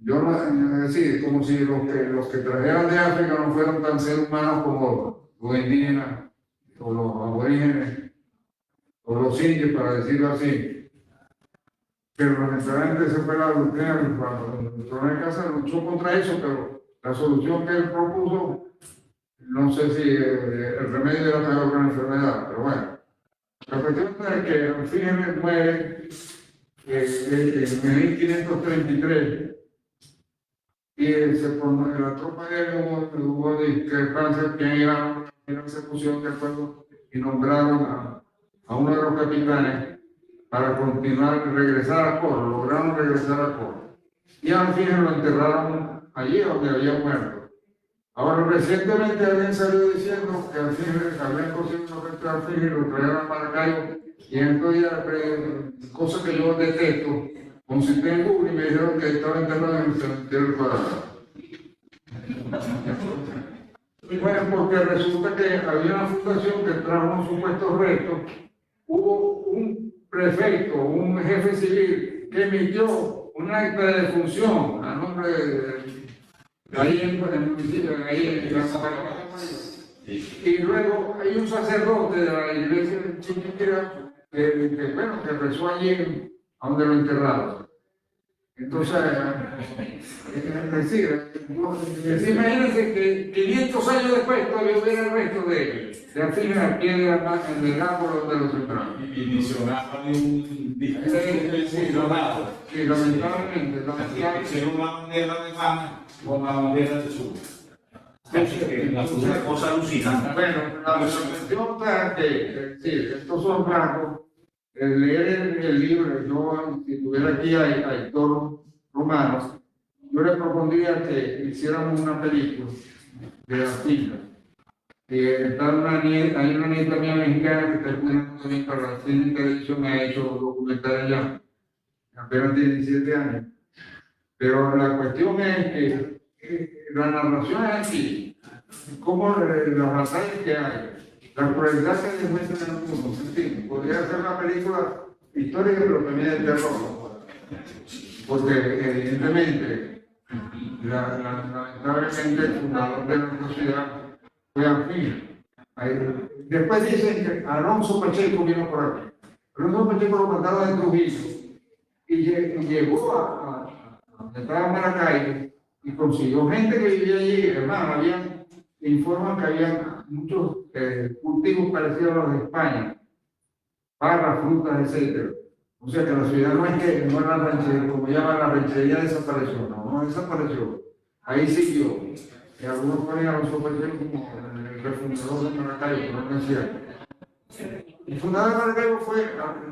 es decir, como si los que trajeran de África no fueran tan seres humanos como los indígenas o los aborígenes o los indios, para decirlo así. Pero lamentablemente se fue la doctrina del Bartolomé de Casas, luchó contra eso, pero la solución que él propuso, no sé si el remedio era mejor que la enfermedad, pero bueno. La cuestión es que al fin muere en 1533 y la tropa de él hubo discrepancias quién iba a la persecución del pueblo y nombraron a uno de los capitanes para continuar, regresar a Coro, lograron regresar a Coro. Y al fin lo enterraron allí donde había muerto. Ahora, recientemente alguien salió diciendo que al fin habían conseguido una fecha al fin y lo trajeron a Maracaibo. Y entonces, cosa que yo detesto, consulté en Google y me dijeron que estaba enterrado en el cementerio del Cuadrado. Bueno, porque resulta que había una fundación que trajo unos supuestos restos. Hubo un prefecto, un jefe civil, que emitió un acta de defunción a nombre de ahí en el municipio, ahí en la y luego hay un sacerdote de la iglesia de Chiquinquirá que rezó allí a donde lo enterraron. Entonces, es decir, imagínense que 500 años después todavía hubiera el resto de Artigas al pie del árbol donde lo sembraron. Y mencionaban un discurso. Sí, lamentablemente. Hicieron una bandera alemana con la bandera de sur. Una cosa alucinante. Bueno, la cuestión está que, estos son rasgos. Leer el libro, yo, si tuviera aquí a Héctor Romano, yo le propondría que hiciéramos una película de Artigas. Hay una nieta mía mexicana que está estudiando también para la cine y televisión, me ha hecho documentales ya, apenas tiene 17 años. Pero la cuestión es que la narración es aquí, como las batallas que hay. La crueldad que demuestra en el mundo, ¿sí? Podría ser una película histórica, pero también de terror. Porque, evidentemente, lamentablemente, el fundador de la sociedad fue Artigas. Después dicen que Alonso Pacheco vino por aquí. Alonso Pacheco lo mandaron de Trujillo y llegó a donde estaba Maracaibo y consiguió gente que vivía allí. Hermano, informan que había muchos cultivos parecidos a los de España, barras, frutas, etc. O sea que la ciudad no es que no es la ranchería, como llaman la ranchería desapareció, no desapareció. Ahí siguió. Y algunos ponen a los superhéroes como el refundador de Maracaibo, pero no es cierto. El fundador de Maracaibo fue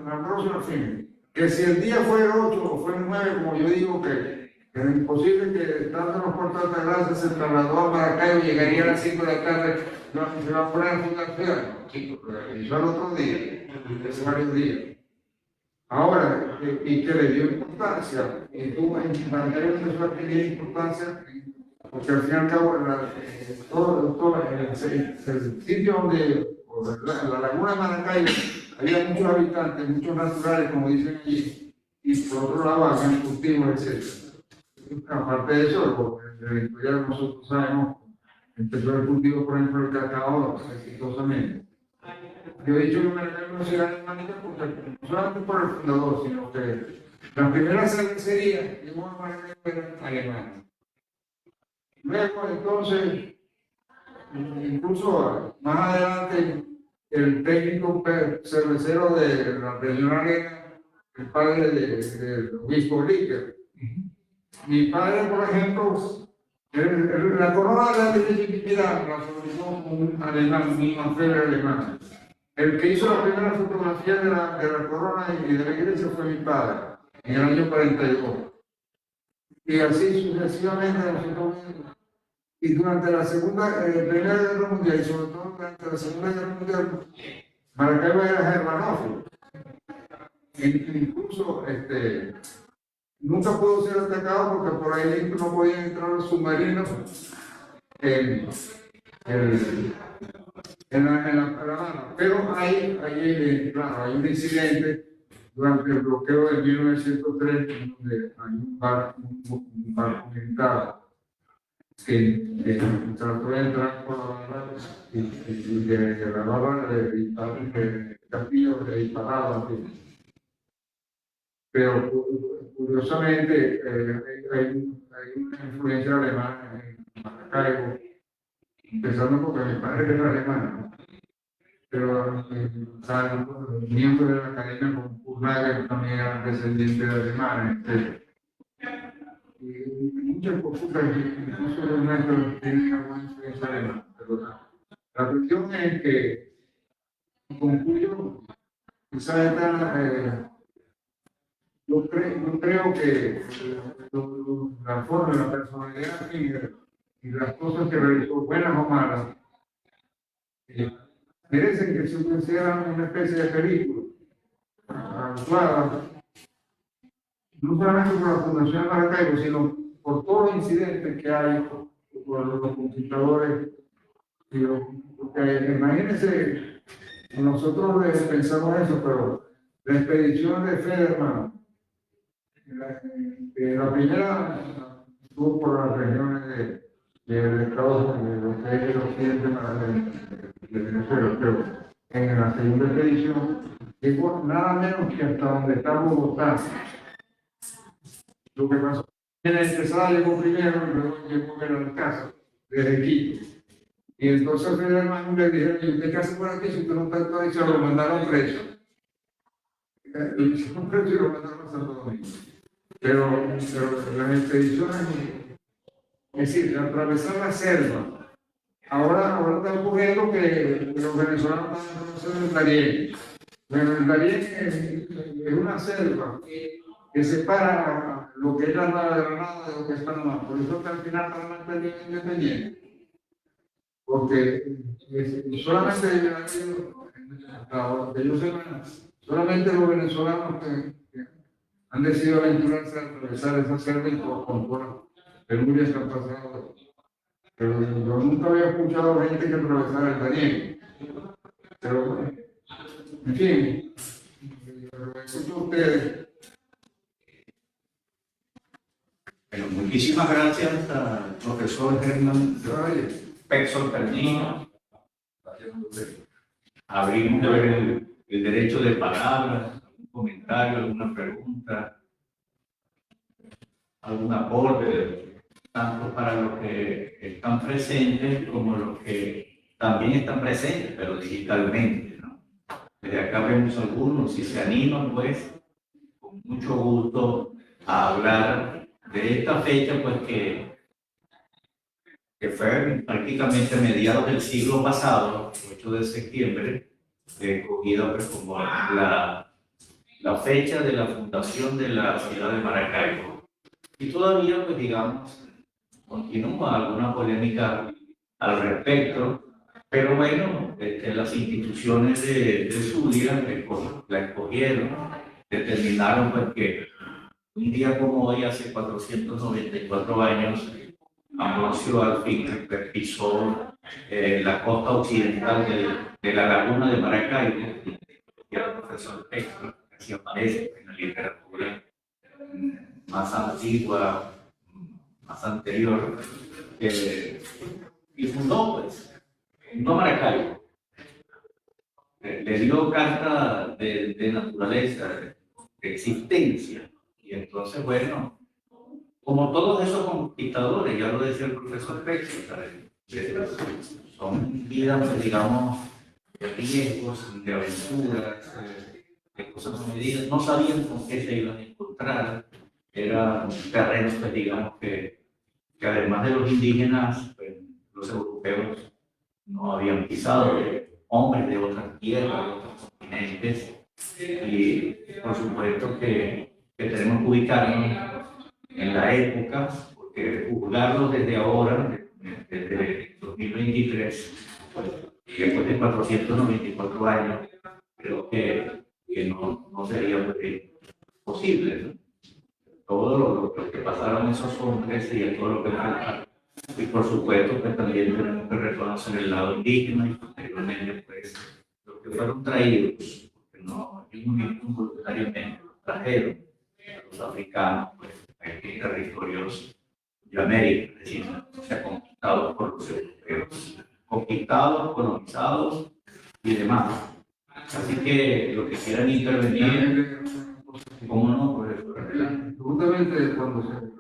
Ambrosio Alfine, que si el día fue el 8 o fue el 9, como yo digo que es imposible que estando en los puertos de Altagracia se trasladó a Maracaibo y llegaría a las 5 de la tarde, no, se va a poner a fundar ciudad, hizo al otro día, hace varios días. Ahora, y que le dio importancia, y tú en Maracaibo empezó a tener importancia, porque al fin y al cabo, el sitio donde, la laguna de Maracaibo, había muchos habitantes, muchos naturales, como dicen allí, y por otro lado habían cultivos, etc. Aparte de eso, en la historia nosotros sabemos, empezó el cultivo, por ejemplo, el cacao exitosamente. Yo he dicho que Maracaibo no será alemana porque no solamente por el fundador, sino que la primera cervecería que llegó a Maracaibo era alemana. Luego, entonces, incluso más adelante, el técnico cervecero de la región Arena, el padre del obispo Ricker. Mi padre, por ejemplo, la corona de la legitimidad la solicitó un alemán, un manfebre alemán. El que hizo la primera fotografía de la corona y de la iglesia fue mi padre, en el año 42. Y así sucesivamente nosotros. Y durante la Primera Guerra Mundial, y sobre todo durante la Segunda Guerra Mundial, Maracaibo era germanófilo. Incluso nunca pudo ser atacado porque por ahí no podían entrar los submarinos en la mano. Pero claro, hay un incidente durante el bloqueo de 1903 donde hay un barco militar que trató de entrar por la barra y de la barra de Castillo le disparaban. Pero curiosamente hay una influencia alemana en Maracaibo, empezando porque mi padre era alemán, ¿no? Pero miembros de la academia como Kurnager también eran descendientes de alemanes, etc. Y muchas cosas, incluso los nuestros tienen alguna influencia alemana. Pero la cuestión es que concluyo, quizás yo creo que la forma, la personalidad y las cosas que realizó, buenas o malas, merecen que se consideran una especie de película actuada, no solamente por la Fundación de Maracaibo, sino por todos los incidentes que hay por los conquistadores. Porque imagínense, nosotros pensamos eso, pero la expedición de Federman, la primera estuvo por las regiones de Estados Unidos, lo que es el occidente de Venezuela, pero en la segunda expedición llegó nada menos que hasta donde está Bogotá. Lo que pasó en la empezada llegó primero y luego llegó a la casa desde Quito. Y entonces Federman le dijeron, ¿y usted qué hace por aquí si usted no está actualizado? Lo mandaron preso. Lo hicieron preso y lo mandaron a Santo Domingo. Pero las expediciones, es decir, atravesar la selva. Ahora está ocurriendo que los venezolanos están atravesando el Darién. Bueno, el Darién es una selva que separa lo que es la nada de la nada de lo que es Panamá. Por eso que al final Panamá está bien independiente. Porque solamente solamente los venezolanos que han decidido aventurarse a atravesar esa selva y con todas las penurias que han pasado. Pero yo nunca había escuchado a gente que atravesara el Darién. Pero, en fin, lo escucho a ustedes. Bueno, muchísimas gracias al profesor Germán Pexol Perniño. Abrimos el derecho de palabras, algún comentario, alguna pregunta, algún aporte, tanto para los que están presentes como los que también están presentes, pero digitalmente, ¿no? Desde acá vemos algunos, si se animan, pues, con mucho gusto a hablar de esta fecha, pues que fue prácticamente a mediados del siglo pasado, 8 de septiembre, escogida pues, como la fecha de la fundación de la ciudad de Maracaibo. Y todavía, pues digamos, continúa alguna polémica al respecto, pero bueno, las instituciones de Zulia la escogieron, determinaron pues, que un día como hoy, hace 494 años, Ambrosio al fin pisó la costa occidental de la laguna de Maracaibo, y el profesor Texto, que así aparece en la literatura más antigua, más anterior, y fundó Maracaibo. Le dio carta de naturaleza, de existencia, y entonces, bueno, como todos esos conquistadores, ya lo decía el profesor Pérez, son vidas, pues, digamos, de riesgos, de aventuras, de cosas medidas. No sabían con qué se iban a encontrar. Eran terrenos, pues, digamos, que además de los indígenas, pues, los europeos no habían pisado, hombres de otras tierras, de otros continentes. Y por supuesto que tenemos que ubicarnos en la época, porque juzgarlos desde ahora, desde 2023, pues, después de 494 años, creo que no sería posible, ¿no? Todo lo que pasaron esos hombres y todo lo que faltaron. Y por supuesto que también tenemos que reconocer el lado indígena y posteriormente, pues, los que fueron traídos, porque no voluntariamente los trajeron a los africanos, pues, aquí territorios de América, es decir, se ha conquistado por los europeos, conquistados, colonizados y demás. Así que lo que quieran intervenir, ¿cómo no? Pues, justamente cuando se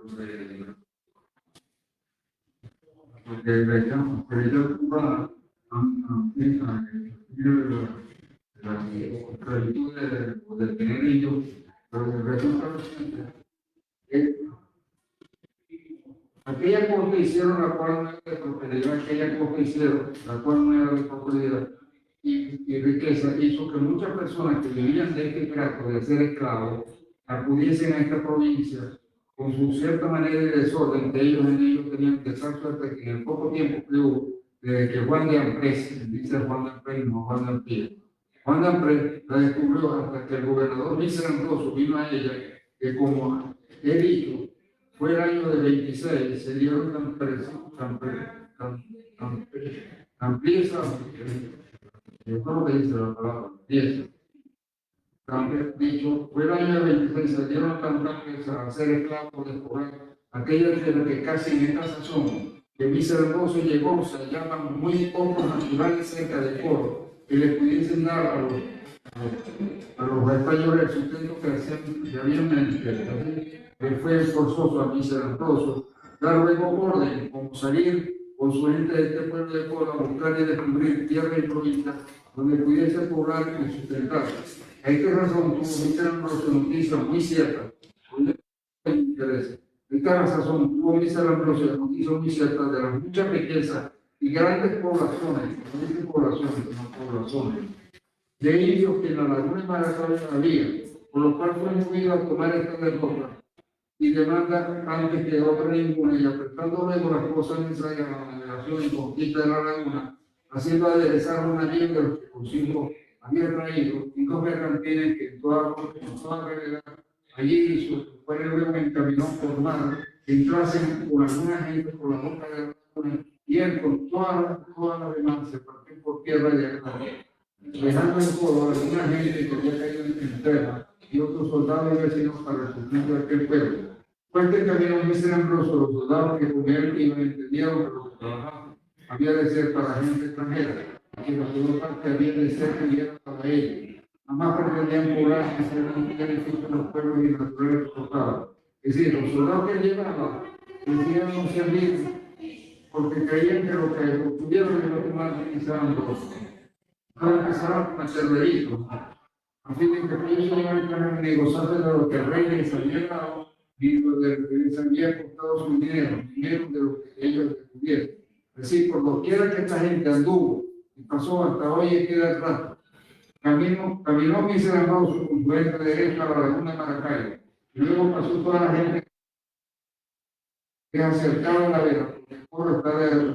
de tener hijos, pero resulta que aquella cosa que hicieron, la cual no era de prosperidad, aquella cosa que hicieron, la cual no era de prosperidad y riqueza, hizo que muchas personas que vivían de este trato de ser esclavos acudiesen a esta provincia con su cierta manera de desorden que ellos tenían de tal suerte que en el poco tiempo que hubo, desde que Juan de Amprés, dice Juan de Amprés, no Juan de Amprés, Juan de Amprés la descubrió hasta que el gobernador Miserandroso vino a ella, que como he dicho, fue el año de 26, se dieron tan pieza, ¿cómo que dice la palabra? Pieza. Dicho, fue el año de 26, se dieron tantas a hacer esclavos, despojar aquella tierra que casi en esta sazón, que Miserandroso llegó, se hallaban muy pocos naturales cerca de Coro, que le pudiesen dar a los españoles el sustento que habían menester. Que fue forzoso a Miserandroso dar luego orden como salir con su gente de este pueblo de Coro a buscar y descubrir tierra y provincia donde pudiese poblar y sustentar. A esta razón tuvo Miserandroso noticia muy cierta, muy interés. Esta razón tuvo Miserandroso noticia muy cierta de las muchas riquezas y grandes poblaciones, de indios que en la laguna de Maracaibo había, por lo cual fue movido a tomar esta derrota y demanda antes que otra ninguna, y apretando luego las cosas necesarias a la navegación y conquista de la laguna, haciendo aderezar una navío de los que consigo había traído, y dos mercantiles que en toda realidad allí fueron luego encaminó por mar, entrasen con alguna gente por la boca de la laguna, y él con toda la demás se partió por tierra y de dejando en Coro alguna gente que había caído en tierra y otros soldados y vecinos para el sustento de aquel pueblo. Fue este camino Miserandroso, los soldados que con él iban entendieron que lo que trabajaban había de ser para gente extranjera, que la segunda parte había de ser que era para ellos. Jamás pretendían poblar y hacer un beneficio a los pueblos y naturales tocados. Es decir, los soldados que llegaban decían no servir porque creían que lo que obtuvieron era lo que más Miserandroso. no empezaron a cometer delitos. A fin de que ellos iban a negociar de lo que el rey les había dado y lo de lo que les había costado su dinero de lo que ellos tuvieron. Es decir, por lo quiera que esta gente anduvo y pasó hasta hoy y queda atrás. Caminó miserabroso con su derecho a la laguna de Maracaibo. Y luego pasó toda la gente que se acercaba a la vera, porque el pueblo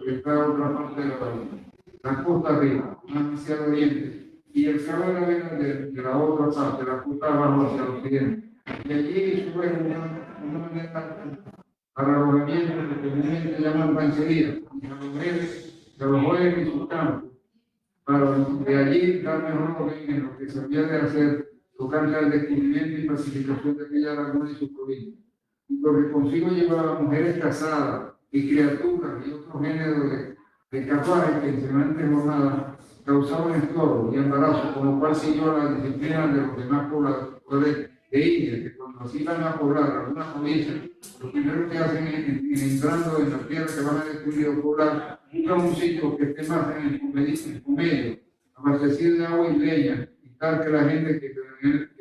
está en otra parte de la laguna. La costa arriba, hacia el oriente, y el cabo de la vena de la otra parte, la costa abajo hacia el occidente. Y allí sube una manera para alojamiento que comúnmente llaman ranchería, y a los mujeres, a los jóvenes y sus campos, para de allí dar mejor orden en lo que se había de hacer, tocar el descubrimiento y pacificación de aquella laguna y su provincia. Y lo que consigo llevaba mujeres casadas y criaturas y otro género de carruajes que en semejantes jornadas causaban estorbo y embarazo, con lo cual siguió la disciplina de los demás pobladores de India, que cuando así van a poblar alguna provincia, lo primero que hacen es, entrando en la tierra que van a destruir o poblar, buscan un sitio que esté más en el conmedio, abastecido de agua y leña, y tal que la gente que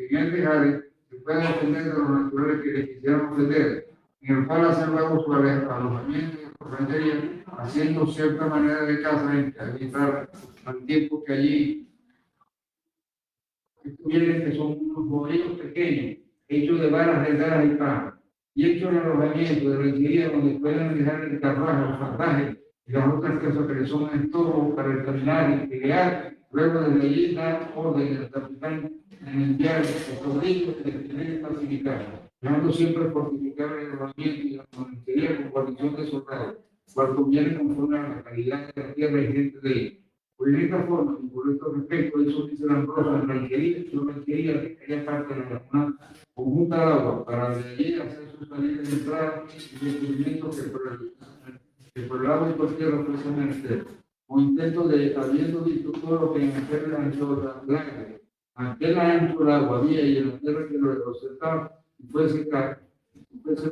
en el dejare se pueda defender de los naturales que les quisieran ofender, en el cual hacen luego su alojamiento y ranchería, haciendo cierta manera de casa en evitar al tiempo que allí estuvieran, que son unos modelos pequeños, hechos de varas delgadas y pan, y hechos en alojamiento de ranchería donde puedan dejar el carruaje, los fardajes y las otras cosas que les son estorbo para el caminar y pelear. Luego desde allí da orden al capitán en enviar los caudillos de tener facilitar, dejando siempre fortificar el alojamiento y la ranchería con guarnición de soldados, cual conviene conforme a la calidad de la tierra y gente de ella. Pues de esta forma, y por estos respectos, eso dice la Ambrosio en su ranchería, que aquella parte de la laguna conjunta de agua, para de allí hacer sus salidas de entrada y descubrimiento que por el agua y por tierra fuese menester, o intento de, habiendo visto todo lo que en aquel ancho del agua había y en la tierra que lo cercaba, y fuese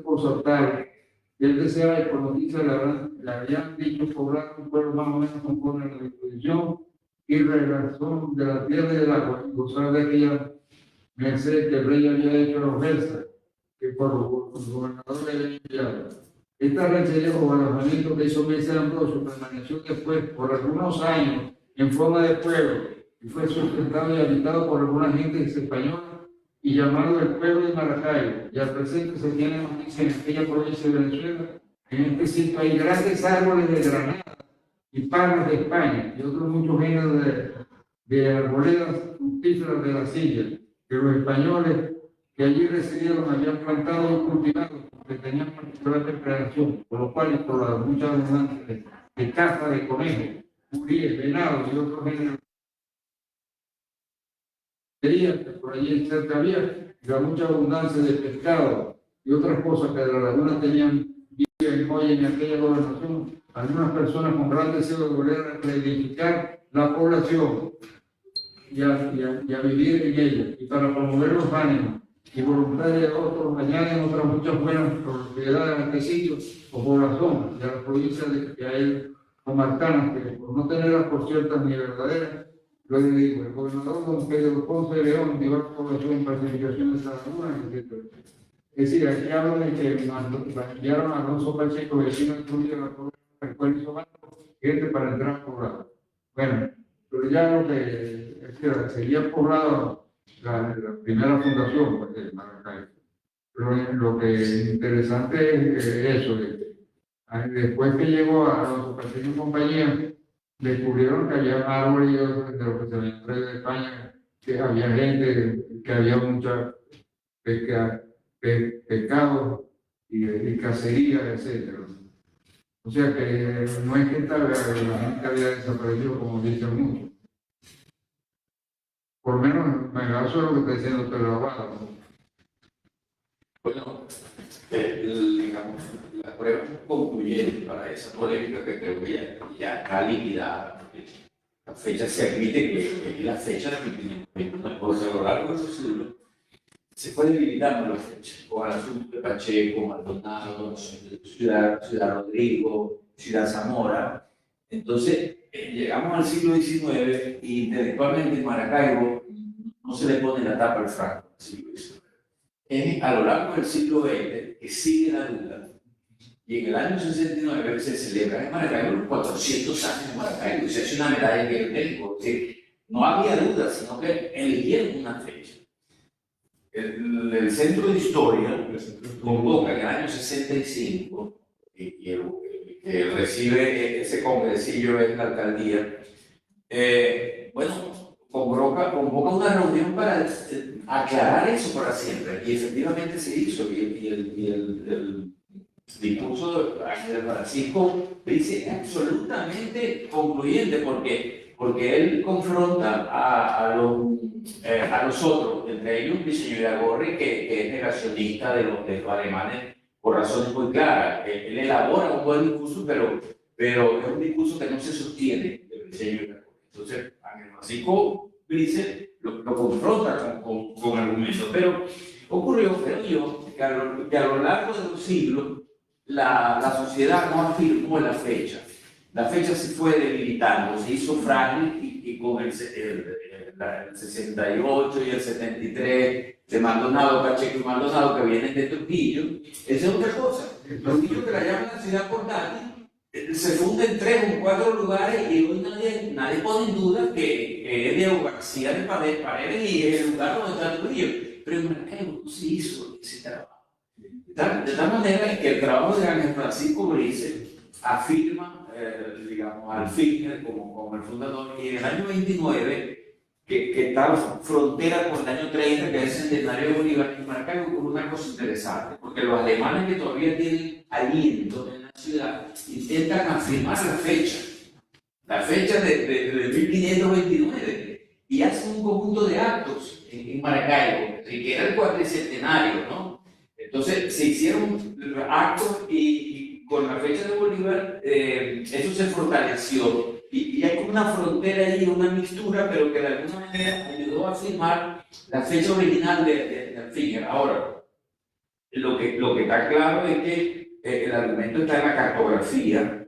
por saltar. Él deseaba, y por noticia le habían dicho poblar un pueblo más o menos conforme a la disposición y relación de la tierra y del agua, y gozar de aquella merced que el rey había hecho a los persas, que por el gobernador le había enviado. Esta ranchería o alojamiento que hizo Mestre Ambrosio permaneció después por algunos años en forma de pueblo y fue sustentado y habitado por alguna gente española y llamado el pueblo de Maracaibo, y al presente se tiene noticia en aquella provincia de Venezuela. En este sitio hay grandes árboles de granada y palmas de España y otros muchos géneros de arboledas fructíferas de la silla, que los españoles que allí residieron habían plantado y cultivado, porque tenían particular preparación, por lo cual y por la mucha abundancia de caza de conejos, curíes, venados y otros géneros que por allí cerca había, y la mucha abundancia de pescado y otras cosas que de la laguna tenían vida hoy en aquella gobernación, algunas personas con gran deseo de volver a reedificar la población y a vivir en ella, y para promover los ánimos y voluntad de otros, añaden otras muchas buenas propiedades a este sitio o población de la provincia de él comarcanas, que por no tenerlas por ciertas ni verdaderas, lo digo, el gobernador don Pedro Ponce de León dio a la población en pacificación de esta laguna, etc. Es decir, aquí hablan de que enviaron a Alonso Pacheco, vecino de Trujillo, la población, el cual hizo gente para entrar a poblar. Bueno, pero ya lo que sería poblado la primera fundación, pues, de Maracaibo. Pero lo que es interesante es eso, después que llegó a Alonso Pacheco y compañía, descubrieron que había árboles de lo que se había traído de España, que había gente, que había mucha pescado y cacería, etc. O sea que no es que la gente había desaparecido como dicen muchos. Por lo menos me caso de lo que está diciendo Pedro Aguada. Bueno, digamos, las pruebas concluyen para esa polémica que creo que ya está liquidada. La fecha se admite que la fecha de cumplimiento por lo largo de los siglos se puede dividir las fechas, o al asunto de Pacheco, Maldonado, Ciudad Rodrigo, Ciudad Zamora, Entonces, llegamos al siglo XIX y intelectualmente en Maracaibo no se le pone la tapa al franco del siglo XIX. Es a lo largo del siglo XX que sigue la duda. Y en el año 69 se celebra en Maracaibo los 400 años de Maracaibo y se hace una medalla que yo tengo. No había duda, sino que eligieron una fecha. El Centro de Historia convoca en el año 65 y el que recibe ese congresillo en la alcaldía. Bueno, convoca una reunión para aclarar eso para siempre. Y efectivamente se hizo. Y el discurso de Ángel Francisco dice absolutamente concluyente porque él confronta a los otros, entre ellos Vicente Iragorri, que es negacionista de los alemanes por razones muy claras. Él elabora un buen discurso, pero es un discurso que no se sostiene de Vicente Iragorri. Entonces, Ángel Francisco dice, lo confronta con argumentos, pero ocurrió, creo yo, que a lo largo de los siglos la sociedad no afirmó la fecha. La fecha se fue debilitando, se hizo frágil y con el 68 y el 73 de Maldonado, Pacheco y Maldonado, que vienen de Trujillo, esa es otra cosa. Trujillo, que la llaman la ciudad portátil, se funda en 3 o 4 lugares y hoy nadie pone en duda que es de García de Paredes y es el lugar donde está Trujillo. Pero en Maracaibo no se hizo ese trabajo. De tal manera que el trabajo de Ángel Francisco Brice afirma, digamos, al Finger como el fundador, y en el año 29, que tal frontera con el año 30, que es el centenario de Bolívar, y Maracaibo con una cosa interesante, porque los alemanes que todavía tienen aliento en la ciudad intentan afirmar la fecha de 1529, y hacen un conjunto de actos en Maracaibo, que era el cuatricentenario, ¿no? Entonces se hicieron actos y con la fecha de Bolívar eso se fortaleció y hay como una frontera ahí, una mixtura, pero que de alguna manera ayudó a afirmar la fecha original del Finger. Ahora, lo que está claro es que el argumento está en la cartografía,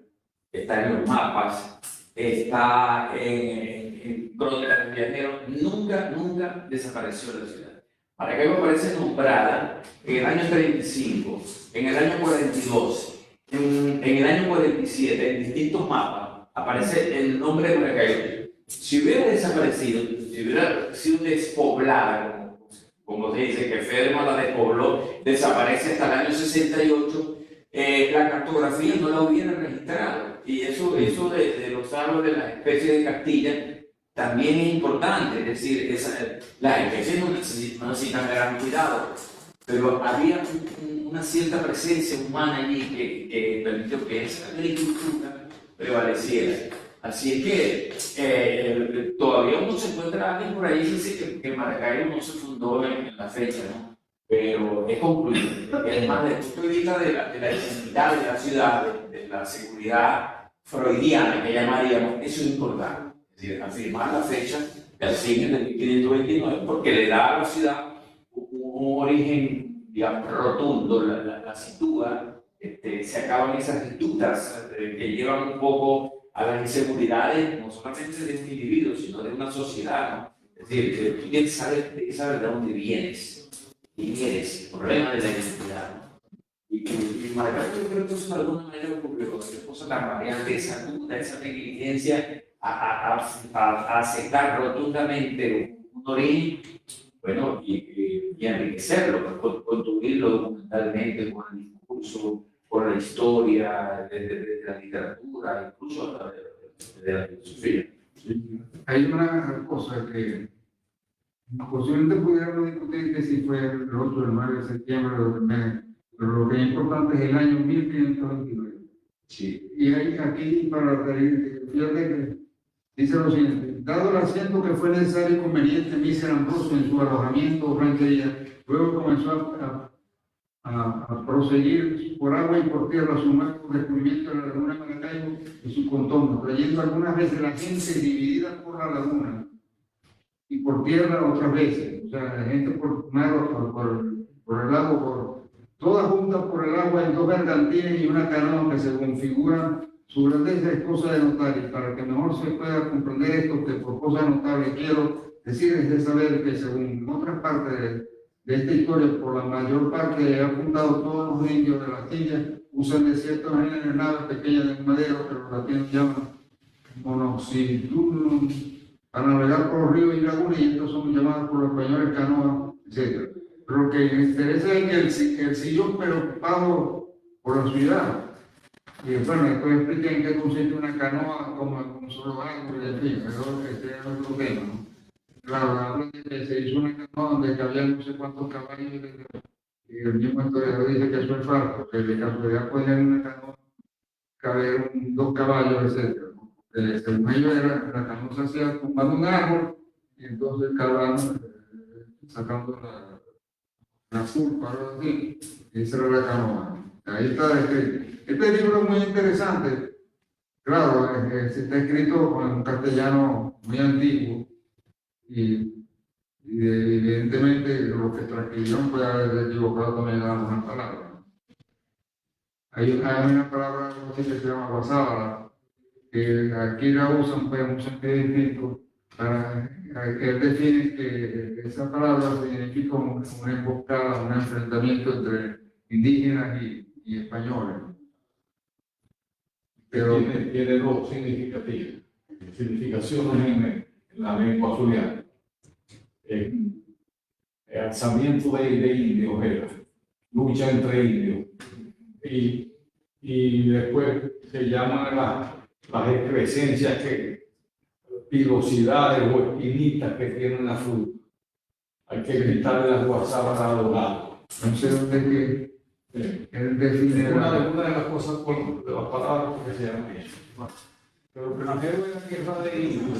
está en los mapas, está en crónicas de viajeros, nunca desapareció la ciudad. Maracaibo aparece nombrada en el año 35, en el año 42, en el año 47, en distintos mapas, aparece el nombre de Maracaibo. Si hubiera desaparecido, si hubiera sido despoblada, como se dice, que Federman la despobló, desaparece hasta el año 68, la cartografía no la hubiera registrado. Y eso de los árboles de las especies de Castilla también es importante, es decir, las especies no necesitan gran cuidado, pero había una cierta presencia humana allí que permitió que esa agricultura prevaleciera. Así es que todavía uno se encuentra alguien por ahí que dice que Maracaibo no se fundó en la fecha, ¿no? Pero es concluido. Además, desde el punto de vista de la identidad de la ciudad, de la seguridad freudiana que llamaríamos, eso es importante. Es decir, afirmar la fecha del siglo de 1529 porque le da a la ciudad un origen, digamos, rotundo, la sitúa, se acaban esas disputas que llevan un poco a las inseguridades, no solamente de un individuo, sino de una sociedad, ¿no? Es decir, tú tienes que saber de dónde vienes, el problema de la identidad, ¿no? Y Maracaibo, yo creo que eso de alguna manera ocurrió, se puso la variante, esa duda, esa negligencia, a aceptar rotundamente un origen, bueno, y enriquecerlo, construirlo documentalmente con el discurso, con la historia, de la literatura, incluso de la filosofía. Sí. Hay una cosa que posiblemente pudiéramos discutir que si fue el 8 del 9 de septiembre de 2000, pero lo que es importante es el año 1529. Sí. Y hay aquí, para reír, fíjate que dice lo siguiente: dado el asiento que fue necesario y conveniente, Miser Ambrosio en su alojamiento o ranchería, luego comenzó a proseguir por agua y por tierra su nuevo descubrimiento de la laguna de Maracaibo y su contorno, trayendo algunas veces la gente dividida por la laguna y por tierra otras veces, o sea, la gente por mar, por el lago, toda junta por el agua en 2 bergantines y una canoa que se configuran Su grandeza es cosa de notar, y para que mejor se pueda comprender esto, que por cosa notable quiero decir es de saber que según otras partes de esta historia, por la mayor parte ha fundado todos los indios de las Indias, usan de cierta manera naves pequeñas de madera, pero los latinos llaman monocilindros, para navegar por los ríos y lagunas, y estos son llamados por los españoles canoas, etc. Pero lo que me interesa es que el sillón preocupado por la ciudad. Y bueno, después expliqué en qué consiste una canoa como solo árboles, en fin, pero este es otro tema, ¿no? Claro, hablan de que se hizo una canoa donde cabían no sé cuántos caballos, y el mismo historiador dice que eso es falso, que de casualidad podían en una canoa caber dos caballos, etc. El medio era, la canoa se hacía tumbando un árbol, y entonces cada uno sacando la pulpa, algo así, y esa era la canoa. Ahí está descrito. Este libro es muy interesante. Claro, está escrito en un castellano muy antiguo y evidentemente lo que transcribieron puede haber equivocado también en algunas palabras. Hay una palabra que se llama guasábara, que aquí la usan pues, en un sentido distinto. Él define que esa palabra significa una emboscada, un enfrentamiento entre indígenas y españoles. Pero tiene dos significaciones en la lengua zuliana. Alzamiento de indios, era lucha entre indios. Y después se llaman las excrescencias, pilosidades o espinitas que tienen la fruta. Hay que gritarle las guasábaras a los lados. No sé dónde que él define Una de las cosas de las palabras que se llaman eso. Pero primero es la guerra de indios,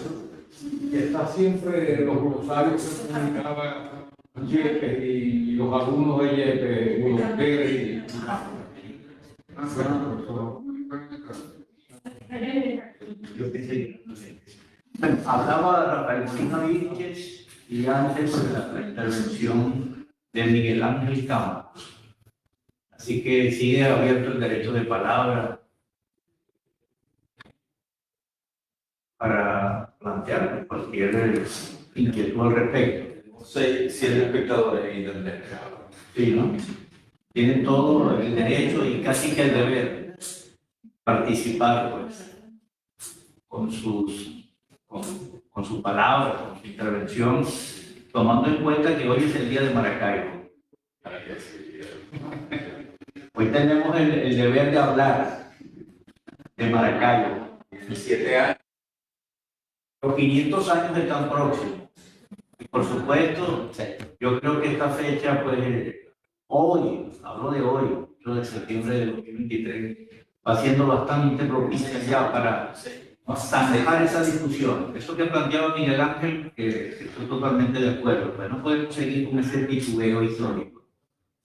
que está siempre en los glosarios que comunicaba Yepes y los alumnos de Yepes, Wilson Pérez. Bueno, hablaba Rafael Molina Víquez y antes la intervención de Miguel Ángel Campos. Así que sigue abierto el derecho de palabra para plantear cualquier inquietud al respecto. No sé si el espectador es internet. Sí, ¿no? Tienen todo el derecho y casi que el deber participar, pues, con sus palabras, con su intervención, tomando en cuenta que hoy es el día de Maracaibo. Hoy tenemos el deber de hablar de Maracaibo. 7 años. Los 500 años están próximos. Y por supuesto, yo creo que esta fecha, pues, hoy, hablo de hoy, 8 de septiembre de 2023, va siendo bastante propicia ya para zanjar esa discusión. Eso que planteaba Miguel Ángel, que estoy totalmente de acuerdo, pues no podemos seguir con ese titubeo histórico,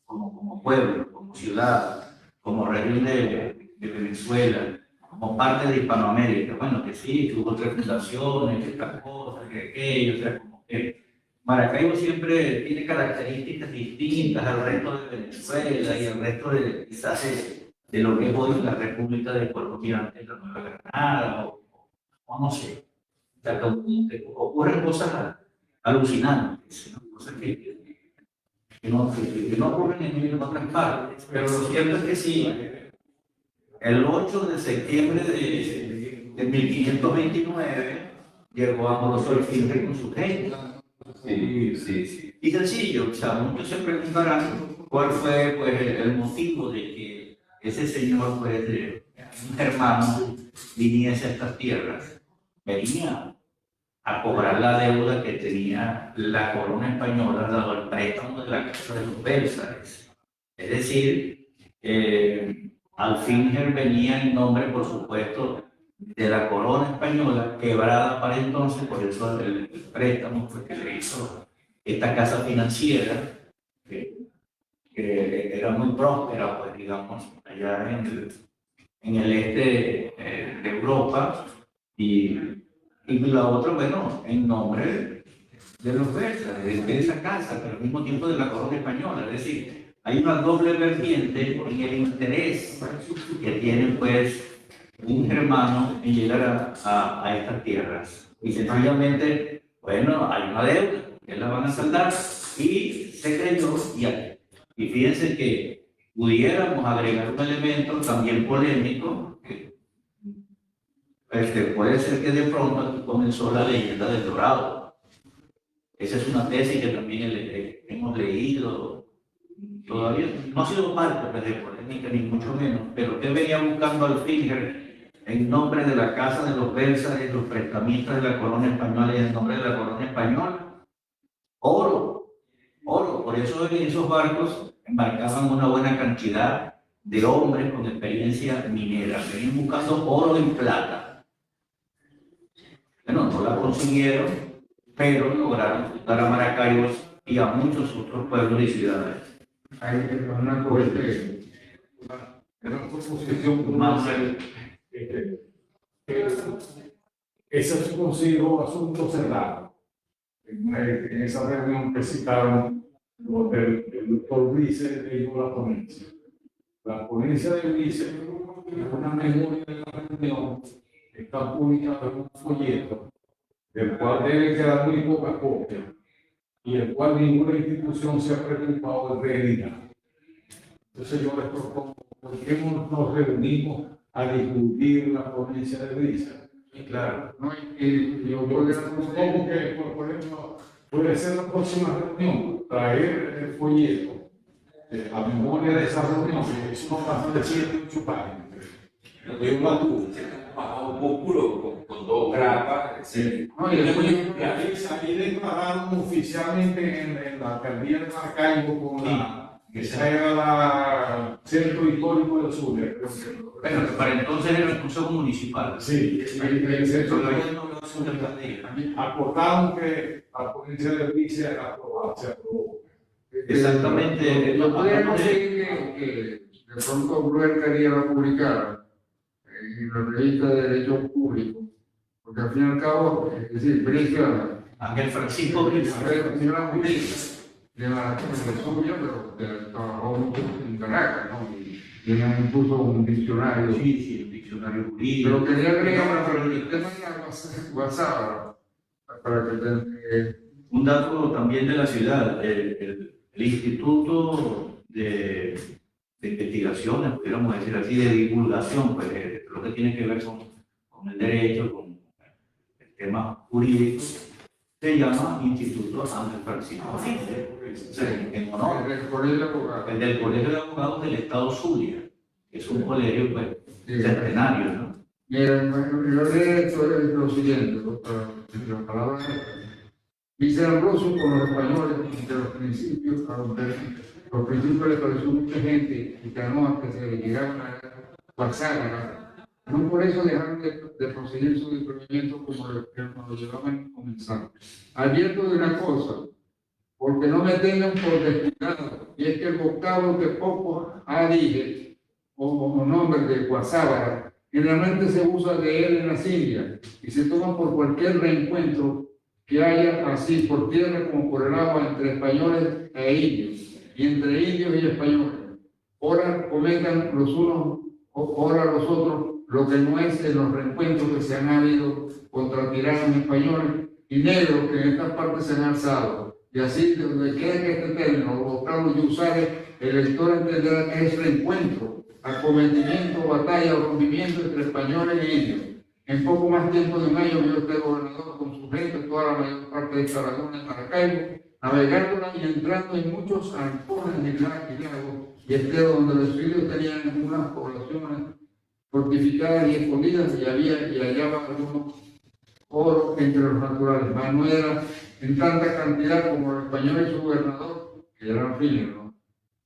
como pueblo, como ciudad, como región de Venezuela, como parte de Hispanoamérica. Bueno, que sí, tuvo 3 fundaciones, que estas cosas, que aquello, o sea, como que Maracaibo siempre tiene características distintas al resto de Venezuela y al resto de, quizás, de lo que es hoy la República de Colombia, de la Nueva Granada, o no sé. O sea, que ocurren cosas alucinantes, ¿no? Cosas que no ocurren en otras partes. Pero lo cierto es que sí, el 8 de septiembre de 1529 llegó Amoroso el Finge con su gente. Sí. Y sencillo, o sea, muchos se preguntarán cuál fue pues, el motivo de que ese señor, pues, un hermano, viniese a estas tierras. Venía a cobrar la deuda que tenía la corona española dado el préstamo de la casa de los Bélsares. Es decir, Alfinger venía en nombre, por supuesto, de la corona española, quebrada para entonces, por eso el préstamo que le hizo esta casa financiera, que era muy próspera, pues digamos, allá en el este de Europa, y la otra, bueno, en nombre de los persas, de esa casa, pero al mismo tiempo de la corona española. Es decir, hay una doble vertiente en el interés que tienen, pues, un germano en llegar a estas tierras. Y sencillamente, bueno, hay una deuda, que la van a saldar, y se creyó, y fíjense que pudiéramos agregar un elemento también polémico, que puede ser que de pronto aquí comenzó la leyenda del Dorado. Esa es una tesis que también hemos leído. Todavía no ha sido parte de polémica, ni mucho menos, pero que venía buscando al Alfinger en nombre de la Casa de los Persas y los prestamistas de la corona española y en nombre de la corona española. Oro. Por eso en esos barcos embarcaban una buena cantidad de hombres con experiencia minera. Venían buscando oro y plata. Bueno, no la consiguieron, pero lograron fundar a Maracaibo y a muchos otros pueblos y ciudades. Hay una cosa Era una proposición Más ese es un consigo asunto cerrado. En esa reunión que citaron, el doctor Brice leyó la ponencia. La ponencia de Brice es una memoria de la reunión que está publicada en un folleto, del cual debe quedar muy pocas copias y el cual ninguna institución se ha preocupado de reeditar. Entonces yo les propongo, ¿por qué no nos reunimos a discutir la ponencia de Brice? y claro, no, y yo podría Supongo que, por ejemplo, puede ser la próxima reunión, traer el folleto, a memoria de esa reunión, que son más de 7 8 páginas. Yo un poco con dos grapas. Sí. no, y después Y ahí declararon oficialmente en la alcaldía de Maracaibo con que esa era la centro histórico del sur. bueno, que para entonces era el Consejo Municipal. Sí, el centro Todavía no lo hacen de alcaldía. acordaron que la ponencia de Brice se aprobó. Exactamente. Yo podría conseguir que de pronto Bruer quería la publicara en la revista de Derecho Público, porque al fin y al cabo, es decir, Bricia, Ángel Francisco Brice. señora Bricia, de la suya, pero trabajó mucho en Caracas, ¿no? Y tenía incluso un diccionario. Sí, el diccionario jurídico. Pero quería agregar para el tema de la WhatsApp, para que Un dato también de la ciudad, el Instituto de Investigaciones, pudiéramos decir así, de divulgación, pues lo que tiene que ver con el derecho, con el tema jurídico, se llama Instituto Ángel Francisco Brice, en honor. el colegio de abogados. El del Colegio de Abogados del Estado Zulia, que es un colegio pues, centenario, ¿no? Mira, yo leo lo siguiente, la palabra dice Ambrosio con los españoles de los principios, los principios le pareció mucha gente y canoas que se llegaron a Guaságara. No por eso dejaron de proseguir su descubrimiento como lo llevaban comenzando. Advierto de una cosa, porque no me tengan por descuidado, y es que el vocablo que poco dije, o nombre de Guaságara, generalmente se usa de él en las Indias y se toma por cualquier reencuentro que haya así por tierra como por el agua entre españoles e indios y entre indios y españoles. Ahora comentan los unos, ahora los otros, lo que no es en los reencuentros que se han habido contra tiranos españoles y negros que en estas partes se han alzado. Y así, de donde quiera que este término, los vocablos yo usare, el lector entenderá que es reencuentro, acometimiento, batalla o rompimiento entre españoles e indios. En poco más tiempo de un año vio este gobernador con su gente toda la mayor parte de esta laguna de Maracaibo, navegándola y entrando en muchos arpones y lagos y esteros donde los indios tenían unas poblaciones fortificadas y escondidas y hallaban algunos oro entre los naturales, mas no era en tanta cantidad como los españoles y su gobernador, que eran fines, ¿no?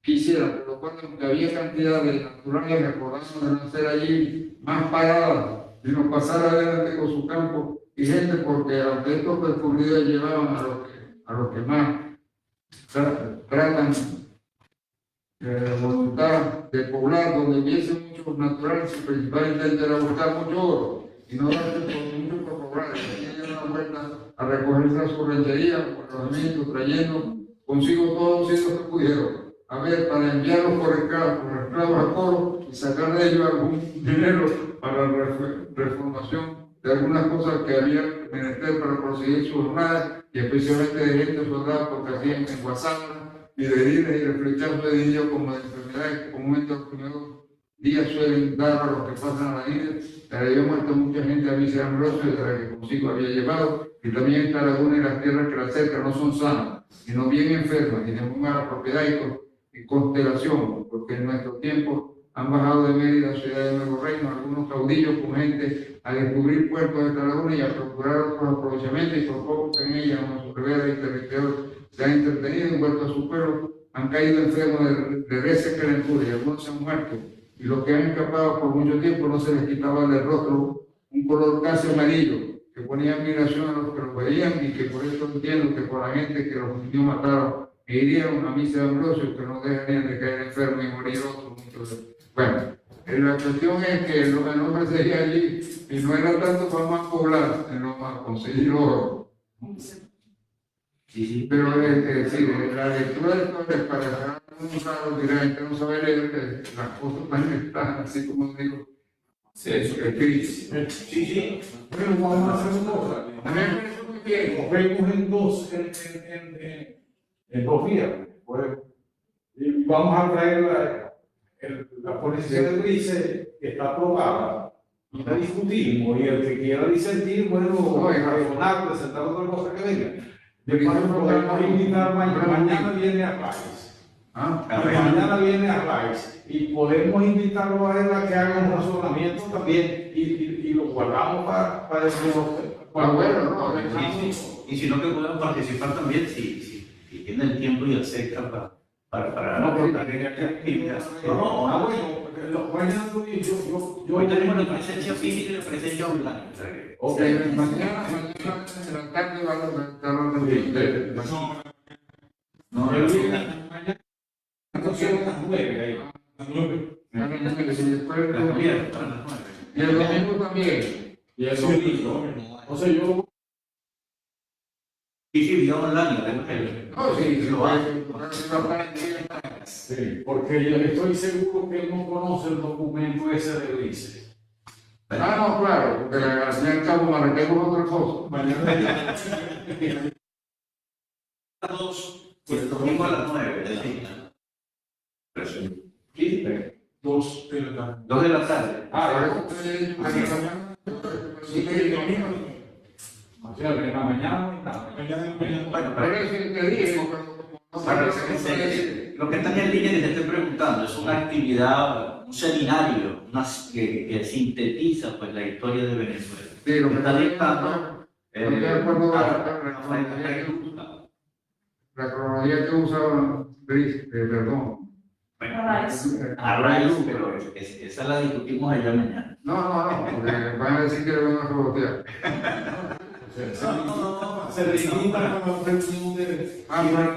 Quisieran, por lo cual, aunque había cantidad de naturales, recordando de no ser allí más paradas, sino pasar adelante con su campo y gente, porque aunque estos percurridos llevaban a los que más tratan voluntad de poblar, donde hubiese muchos naturales, su principal intento era buscar mucho oro y no darse por mucho por poblar, y dar una vuelta a recogerse a su ranchería, por alojamiento, trayendo consigo todos los sitios que pudieron. A ver, para enviarlos por esclavos a Coro, y sacar de ellos algún dinero para la reformación de algunas cosas que había menester para proseguir su jornada, y especialmente de gente soldada, porque hacían en WhatsApp y de heridas y de flechazo de niños como de enfermedades que comúnmente los primeros días suelen dar a los que pasan a la isla. Le había muerto mucha gente a Vice Ambrosio, de la que consigo había llevado, y también esta laguna y las tierras que la cercan no son sanas, sino bien enfermas y de muy mala propiedad y constelación, porque en nuestro tiempo han bajado de Mérida a Ciudad de Nuevo Reino algunos caudillos con gente a descubrir puertos de esta laguna y a procurar otros aprovechamientos, y por poco que en ella nuestro revera y territorio se han entretenido y vuelto a su pueblo, han caído enfermos de recia calentura y algunos se han muerto, y los que han escapado por mucho tiempo no se les quitaba del rostro un color casi amarillo que ponía admiración a los que los veían, y que por eso entiendo que por la gente que los niños mataron e hirieron a Misa de Ambrosio, que no dejarían de caer enfermos y morir otros muchos. Bueno, la cuestión es que el hombre seguía allí y no era tanto para más poblar, sino para conseguir oro. Sí. Pero sí, la lectura de esto es para dejar un raro, que la gente no sabe leer, que las cosas también están así como digo. Sí, eso escritas. Sí. Bueno, vamos a hacer una cosa. A mí me parece muy bien. Nos vemos en 2 días. Pues, y vamos a traer la ponencia de Brice, que está aprobada, y la discutimos, y el que quiera disentir, bueno, razonar, presentar otra cosa que venga. Después podemos invitar mañana viene a Rice. Mañana viene a Rice y podemos invitarlo a él a que haga un razonamiento también y lo guardamos para decir. Bueno, no, y si no, que puedan participar también si tienen el tiempo y el extra para No, pero también actividades. Yo Hoy tenemos la presencia física y la presencia online. Ok, mañana en la tarde va a estar No, mañana a las 9 ahí. Y el domingo también. Y el domingo. O sea, yo. Sí, vía online. No, sí, lo hace. Sí, porque yo estoy seguro que él no conoce el documento ese de Brice. No, claro, porque al fin y al cabo marquemos otra cosa. Mañana. Y el domingo a las 9. Sí, 2 de la tarde. 2 de la tarde. O sea, en la mañana. Bueno, Por eso te digo, lo que están en línea que te estoy preguntando es una actividad, un seminario que sintetiza pues, la historia de Venezuela. sí, lo que Está dictando la cronología que usaba Brice, perdón. A raíz, pero esa la discutimos allá mañana. No, porque van a decir que le van a rebotear. Se limita con la opinión de.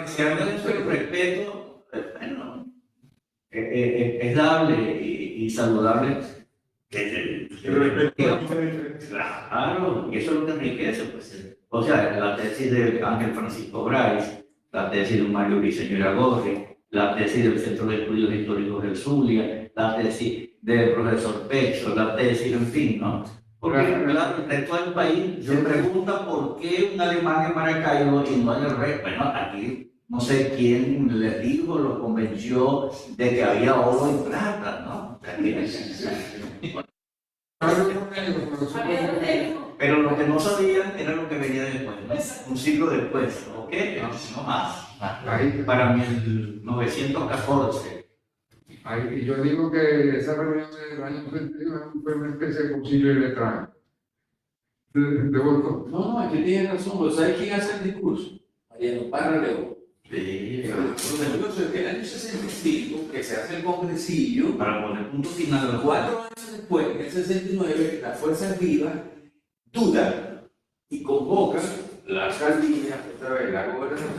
Si habla de eso, el respeto, bueno, es dable y saludable. Claro, y eso es lo que enriquece, pues. O sea, la tesis de Ángel Francisco Bryce, la tesis de Mario Briceño Iragorri, la tesis del Centro de Estudios Históricos del Zulia, la tesis del profesor Pexo, la tesis, en fin, ¿no? Porque claro, el resto del país se pregunta por qué un alemán en Maracaibo y no en el resto. Bueno, aquí no sé quién les dijo, los convenció de que había oro y plata, ¿no? Pero lo que no sabían era lo que venía después, ¿no? Un siglo después, ¿ok? No más. Para 1914. Y yo digo que esa reunión del año 61 fue una especie de concilio de letrado. De voto. No, es que tiene razón. ¿Sabes quién hace el discurso? Mariano Parra León. Sí, El año 65, que se hace el congresillo, para poner punto final. 4 años después, en el 69, las fuerzas vivas dudan y convocan la alcaldía, otra vez, la gobernación,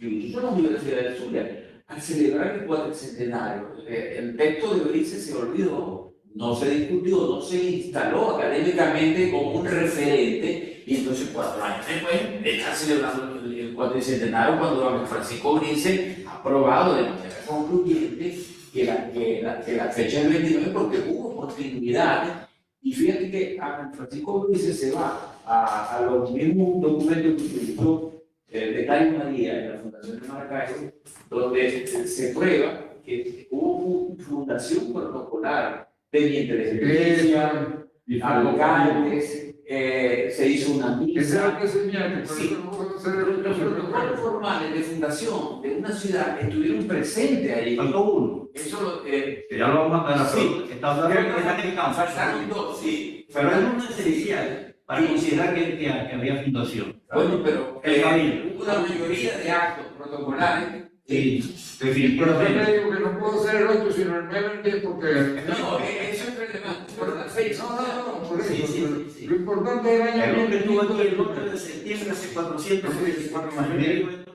incluso la Universidad del Zulia, al celebrar el 400º. El texto de Brice se olvidó, no se discutió, no se instaló académicamente como un referente, y entonces 4 años después está celebrando el cuatricentenario cuando don Francisco Brice ha aprobado de manera concluyente que la fecha del 29 porque hubo continuidad. Y fíjate que a don Francisco Brice se va a los mismos documentos que utilizó de Cayo María en la Fundación de Maracaibo, donde se prueba que hubo fundación protocolar pendiente de justicia, alcaldes, se hizo una Ese misa. era el que señala, por Sí. eso no puedo hacer Los protocolos formales de fundación de una ciudad estuvieron presentes allí. Faltó uno, Eso, que ya lo vamos a dar a Sí. está hablando de faltaron dos, sí. pero es un esencial para considerar que había fundación. Bueno, pero Cabildo. hubo una mayoría de actos protocolares. Sí, Pero yo definitivamente. le digo que no puedo ser el 8, sino el 9 el 10 porque... No, eso es relevante. Por la fecha. No, por eso. Sí, sí, sí. Lo importante es el año El hombre estuvo aquí el 1500. 9 de septiembre hace 424 años.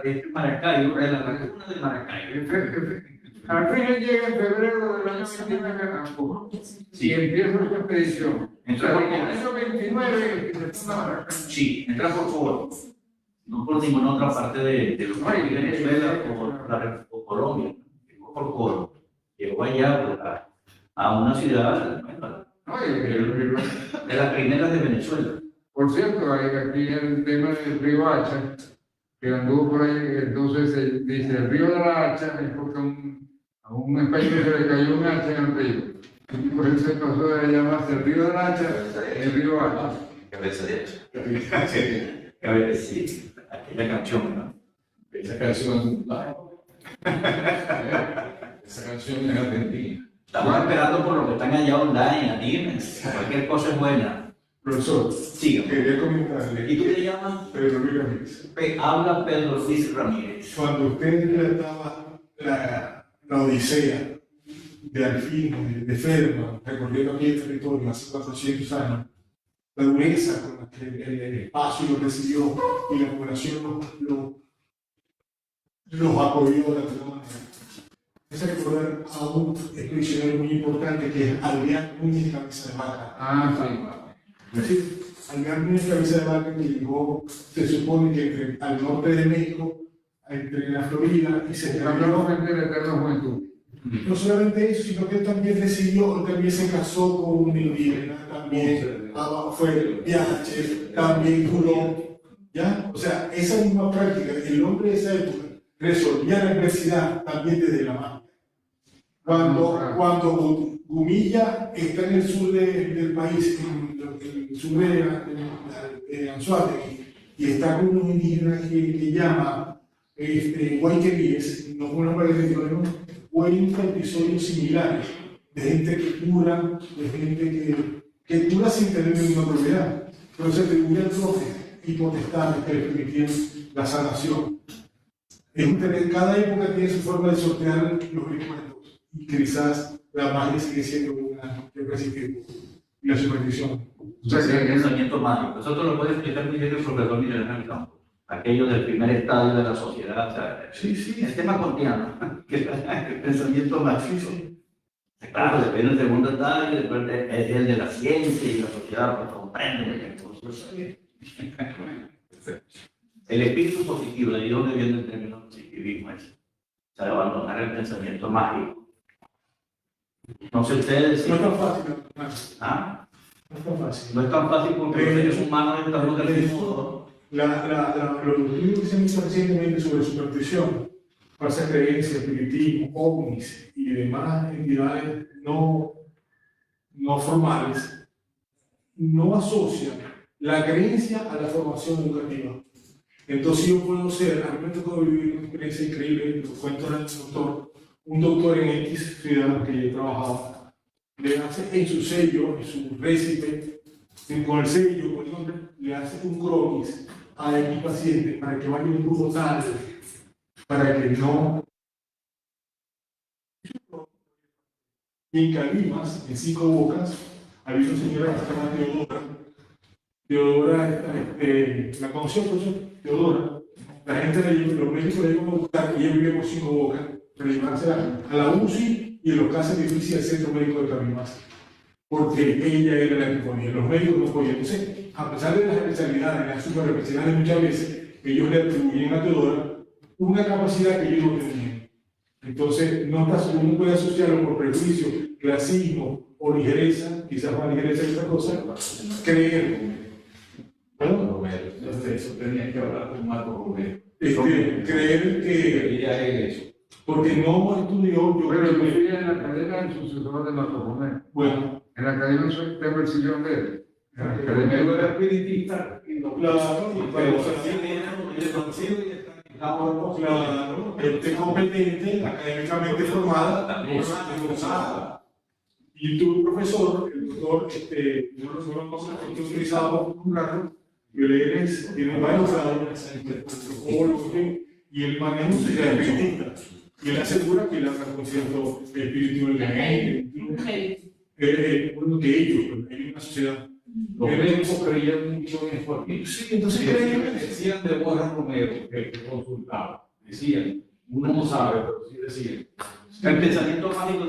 Es Maracaibo, es la laguna de Maracaibo. Al fin él llega en febrero del año 29 a Campo Sí. y empieza su expedición. Entonces, O sea, en el año 29 que se funda Maracaibo. Sí, entra por Coro. No por ninguna otra parte de lo que es Venezuela o Colombia. Llegó por Coro. Llegó allá pues, a una ciudad bueno, No, de las primeras de Venezuela. por cierto, hay aquí el tema del río Hacha, que anduvo por ahí, entonces se dice el río de la Hacha es porque a un español se le cayó un hacha en el río. Y por eso se pasó de llamarse el río de la Hacha, el río Hacha. Cabeza de A ver, sí, aquella canción, ¿no? Esa canción, esa canción es argentina. Estamos esperando por lo que están allá online, anímense. Cualquier cosa es buena. Profesor, Síganme. quería comentarle, ¿Y tú te llamas? Pedro Luis Ramírez, Habla Pedro Luis Ramírez. cuando usted relataba la odisea de Alfino, de Ferma, recorriendo aquí el territorio hace 400 años, la dureza con la que el espacio lo recibió y la población los apoyó de alguna manera. Es recordar a un expedicionario muy importante que es Adrián Núñez Cabeza de Vaca. Sí, Algar Núñez Cabeza de Vaca que llegó, se supone que al norte de México, entre la Florida y se Hablamos de la eterna juventud. no solamente eso, sino que él también decidió, también se casó con un indígena, también fue viaje, también Colón, ¿ya? O sea, esa misma práctica, el hombre de esa época resolvía la adversidad también desde la magia. Cuando Gumilla está en el sur del país, en el sur de Anzoátegui, y está con unos indígenas que llama Guayqueríes, no fue una pareja, o hay episodios similares de gente que cura, de gente que cura sin tener ninguna propiedad, pero se atribuyen dones y potestades que le permitían la sanación. Cada época tiene su forma de sortear los recuerdos y quizás la magia sigue siendo una que la superstición. O sea, que el pensamiento mágico. Eso te lo puede explicar muy bien el profesor Miguel Ángel Campos. Aquello del primer estadio de la sociedad. O sea, Sí. el tema kantiano, que es el pensamiento mágico. Claro, después del segundo estadio, después es el de la ciencia y la sociedad pues, comprende. El espíritu positivo, de ahí donde viene el término positivismo, es o sea, abandonar el pensamiento mágico. No sé ustedes. No es tan fácil, ¿Ah? no es tan fácil. No es tan fácil porque los seres humanos estamos del mismo modo. Los estudios que se han hecho recientemente sobre superstición, falsa creencia, espiritismo, ovnis y demás entidades no formales, no asocian la creencia a la formación educativa. Entonces yo puedo ser, a mí me tocó vivir una experiencia increíble, lo cuento en el doctor, un doctor en X ciudad que yo trabajaba, le hace en su sello, en su récipe, con el sello, con el nombre, le hace un croquis a X paciente para que vaya un grupo tal, para que no. Y en Calimas, en 5 Bocas, había una señora que se llama Teodora. Teodora, la conoció, profesor, Teodora. La gente, los médicos le iban a buscar, y ella vivía por 5 Bocas, para llevársela a la UCI y en los casos difíciles al centro médico de Calimas. Porque ella era la que ponía, los médicos no podían. Entonces, a pesar de las especialidades, las super especialidades muchas veces, ellos le atribuyen a Teodora una capacidad que ellos no tenían. Entonces, uno puede asociarlo por prejuicio, clasismo o ligereza, quizás más ligereza que otra cosa, creer. ¿No? Eso tenía que hablar con Marco Romero. Creer que Quería eso. porque no estudió, yo Pero creo yo que, fui en la academia del sucesor de Marco Romero. bueno, En la academia tengo el sillón de él. En la academia Romero era espiritista, claro, gente competente, académicamente formada, esforzada. Y tuve un profesor, el doctor, no utilizado por un rato, y él tiene varios grados, y él maneja un sistema espiritista. Y él asegura que él habla con cierto espíritu en la gente. Uno de ellos, hay una sociedad. Los médicos creían mucho en eso aquí. Sí, entonces Decían de Borja Romero, que consultaba. Decían, uno no sabe, pero sí decían. El pensamiento mágico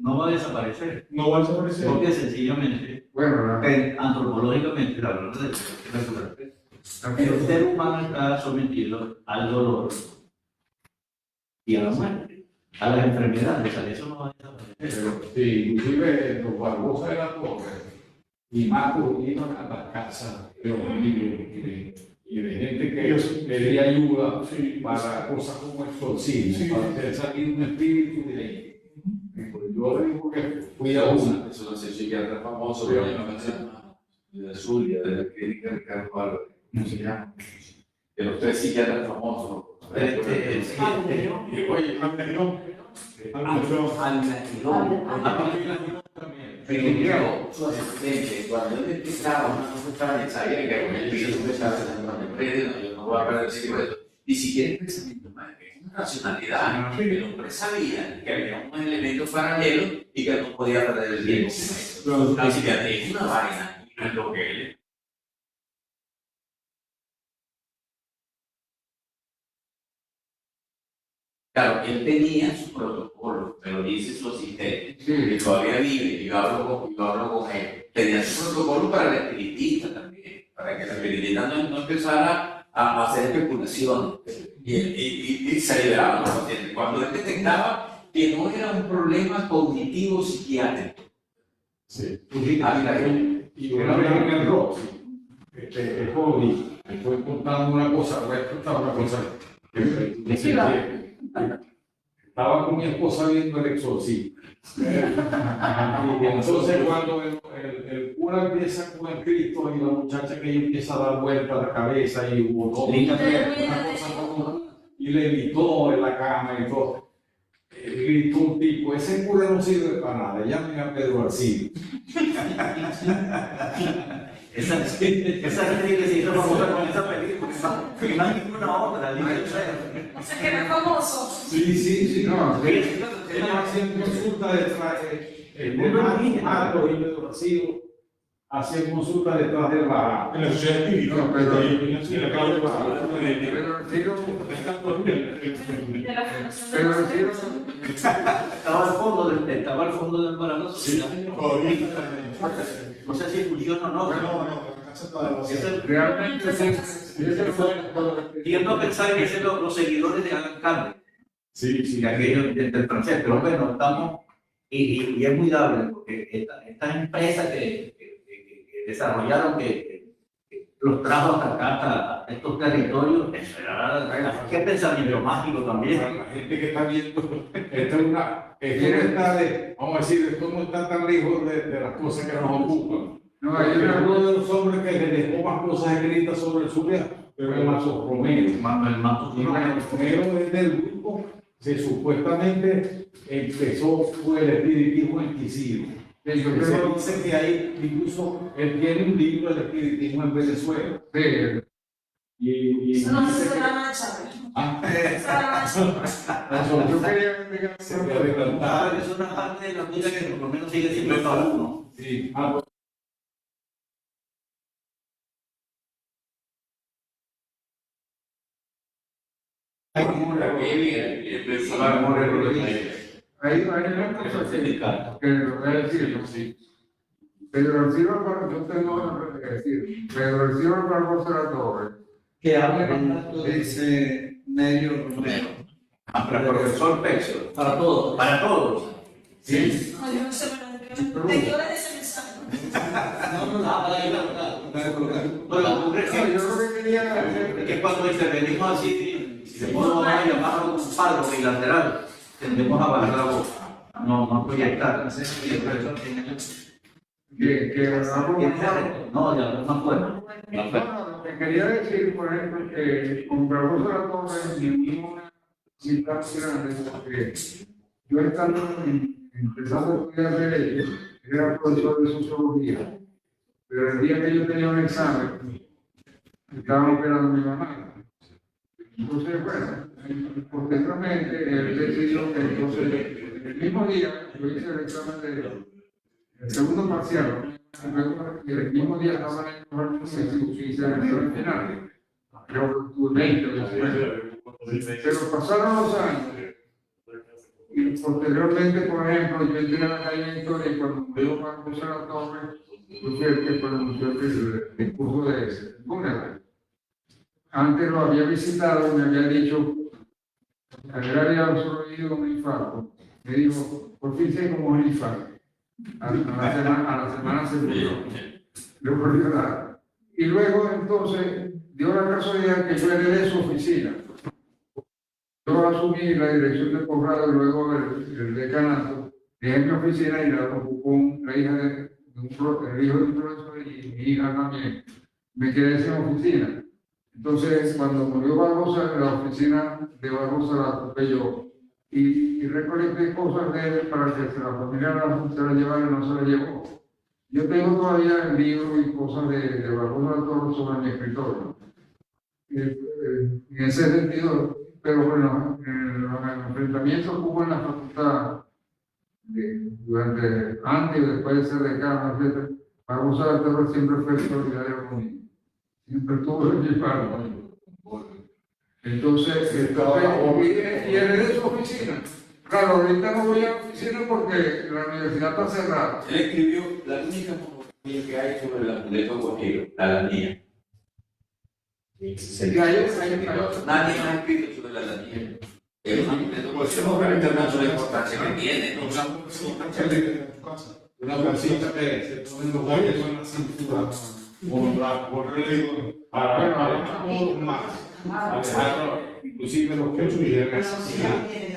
no va a desaparecer, no va a desaparecer. porque sencillamente, Bueno, antropológicamente, hablando de el ser humano está sometido al dolor y a la muerte, a las enfermedades, a eso no va a desaparecer. pero sí, inclusive los Barbosa de la Torre y Marco iban a las casas de los amigos y de gente que pedía ayuda para cosas como exorcismo, para hacer salir un espíritu de ahí. Yo digo que fui a una. Eso no sé, psiquiatra famoso, pero ya no sé, de Zulia, de la clínica de Carlos Álvarez, ¿cómo se llama? De los 3 psiquiatras famosos. Oye, Pero su asistente, cuando él empezaba, no estaba en sabía que con el espíritu que estaba en yo no voy a perder el secreto. Ni siquiera el pensamiento mágico, es una racionalidad. El hombre sabía que había un elemento paralelo y que no podía perder el tiempo. Así que es una vaina, y no es lo que él. Claro, él tenía su protocolo, pero dice su asistente, que todavía vive, y yo hablo con él. Tenía su protocolo para el espiritista también, para que el espiritista no empezara a hacer especulaciones. Y se liberaba los pacientes. Cuando él detectaba que no era un problema cognitivo psiquiátrico. Sí. Y una vez en el Roxy, el joven estoy contando una cosa, voy a contar una cosa. Estaba con mi esposa viendo El Exorcista. Y entonces cuando el cura empieza con el Cristo y la muchacha que empieza a dar vuelta a la cabeza y hubo todo una cosa y le gritó en la cama y todo. Gritó un tipo, ese cura no sirve para nada, llamen a Pedro Arcido. Esa gente que se hizo famosa con esa película, y no hay ninguna otra, O sea, que era famoso. Sí, no. Ellos Hacían consulta detrás el mundo indígena. y Pedro Arcido hacían consulta detrás del bar. en la sociedad espírita, No, pero- en la causa De la Fundación de Pero los el tiro- estaba al fondo del bar de la sociedad. No sé si funciona o no. Realmente ese fue Tiendo a pensar que ese los seguidores de Alan Kardec, Sí, de aquellos del francés, pero bueno, estamos, y es muy dable, porque estas empresas que desarrollaron, que los trajo hasta acá, hasta estos territorios, eso era qué pensamiento mágico también. la gente que está viendo, esto no está vamos a decir, esto no está tan lejos de las cosas que nos ocupan. No, hay uno de los hombres que le dejó más cosas escritas sobre su vida, pero el Mazo Romero. El mazo Romero es del grupo que supuestamente fue el espiritismo inquisido. Se dice que hay, incluso, él tiene un libro del espiritismo en Venezuela. Y Eso no dice se que- la mancha. Ah, Eso la mancha. yo quería investigar sobre Es una parte de la vida que por lo menos sigue siendo tabú, ¿no? Sí. Hay una cosa que lo voy a decir, sí. Pedro Arcido, yo tengo una cosa que decir. Pedro Arcido Barbosa de la Torre que hable tanto de ese medio Romero. Para el profesor Pexo. Para todos. Para todos. Sí. No, yo no sé, pero ¿de qué hora es ese mensaje? Bueno, ¿tú crees No, yo lo que quería que cuando intervenimos así, si le ponemos a llamar a un palo bilateral, tendemos a bajar la voz, no proyectar. que No, ya no es bueno. Lo que quería decir, por ejemplo, que con Barbosa de la Torre vivimos una situación grande, porque yo estando empezando a estudiar Derecho, era profesor de Sociología, pero el día que yo tenía un examen, estaba operando a mi mamá. Entonces, bueno, posteriormente él decidió que entonces, el mismo día, yo hice el examen de el segundo parcial, luego el mismo día estaba en el hice el examen final. Creo que tuve 20 después. Pero pasaron los años. Y posteriormente, por ejemplo, yo entré a la calle de Historia y cuando murió Juan José La Torre, yo fui el que pronunció el discurso de Funeral. Antes lo había visitado y me había dicho, él había sobrevivido un infarto. Me dijo, por fin sé cómo es un infarto. A la semana se murió. Le volvió a dar. Y luego entonces dio la casualidad que yo heredé su oficina. Yo asumí la dirección de posgrado y luego el decanato. Dejé mi oficina y la ocupó la hija el hijo de un profesor y mi hija también. Me quedé sin oficina. Entonces, cuando murió Barbosa, la oficina de Barbosa la ocupé yo. Y recolecté cosas de él para que la familia se la llevara y no se la llevó. Yo tengo todavía el libro y cosas de Barbosa Torres sobre mi escritorio. En ese sentido, pero bueno, en los enfrentamientos que hubo en la facultad, antes y después de ser decano, etc., Barbosa Torres siempre fue solidario conmigo. Siempre estuvo en mi parte. Entonces, y heredé su oficina. Claro, ahorita no voy a la oficina porque la universidad está cerrada. Él escribió la única monografía que hay sobre el amuleto guajiro, la lanía. Nadie ha escrito sobre la lanía. Es un amuleto guajiro, pero la importancia que tiene. Una cosita que se ponen los guayos en la cintura. Por religo, para un más. Inclusive los que tuvieran Tiene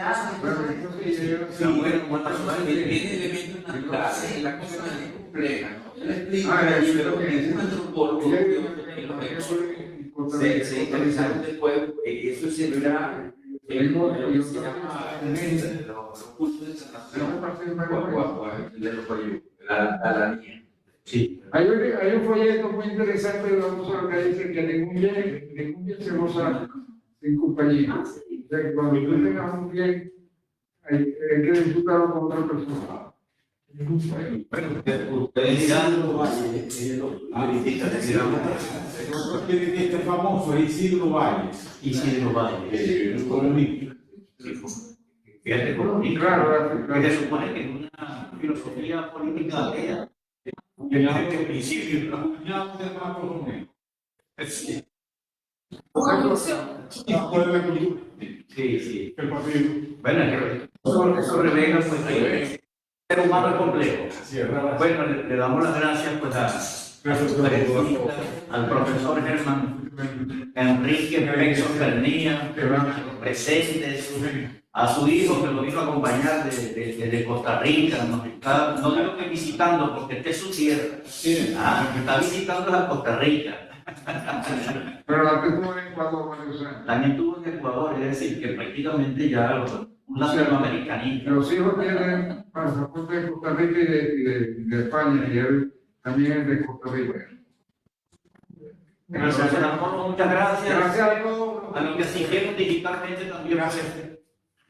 elementos naturales, la cosa no es compleja, ¿no? Él explica que un antropólogo se interesaron después, eso será lo se llama los cursos de sanación la niña. Sí. Hay un folleto muy interesante de Barbosa que dice que ningún bien se goza sin compañía. O sea, que cuando tú tengas un bien, hay que disfrutarlo con otra persona. Bueno, ustedes dirán, Este famoso es Isidro Valles. Isidro Valles. Fíjate cómo Claro, que se supone que es una filosofía política atea. Desde el principio, ¿no? Sí. Sí, sí. El partido. Bueno, eso revela pues que el ser humano es complejo. Bueno, le damos las gracias pues a su presidenta, al profesor Germán Enrique Pexo Pernía, a los presentes, a su hijo que lo vino a acompañar desde Costa Rica, no digo que visitando porque esta es su tierra, está visitando a Costa Rica. pero la estuvo en Ecuador varios años. También estuvo en Ecuador, es decir, que prácticamente ya un latinoamericanista. Los hijos tienen pasaporte de Costa Rica y de España, y él también es de Costa Rica. Entonces, muchas gracias. Gracias a todos. A los que asistieron digitalmente también,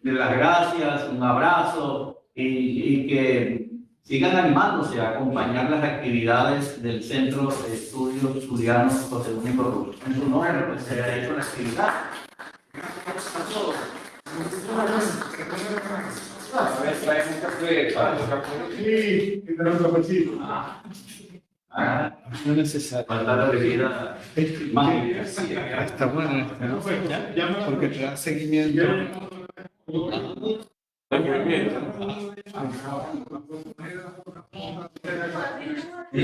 de las gracias, un abrazo y que sigan animándose a acompañar las actividades del Centro de Estudios Zulianos José Único Ruz. En su nombre, pues, se ha hecho la actividad. Gracias a todos. A ver, traemos un café. Sí, que tenemos un cafecito. Ah. No es necesario. Falta la bebida mágica. Está bueno este, ¿no? Porque te da seguimiento. Bien.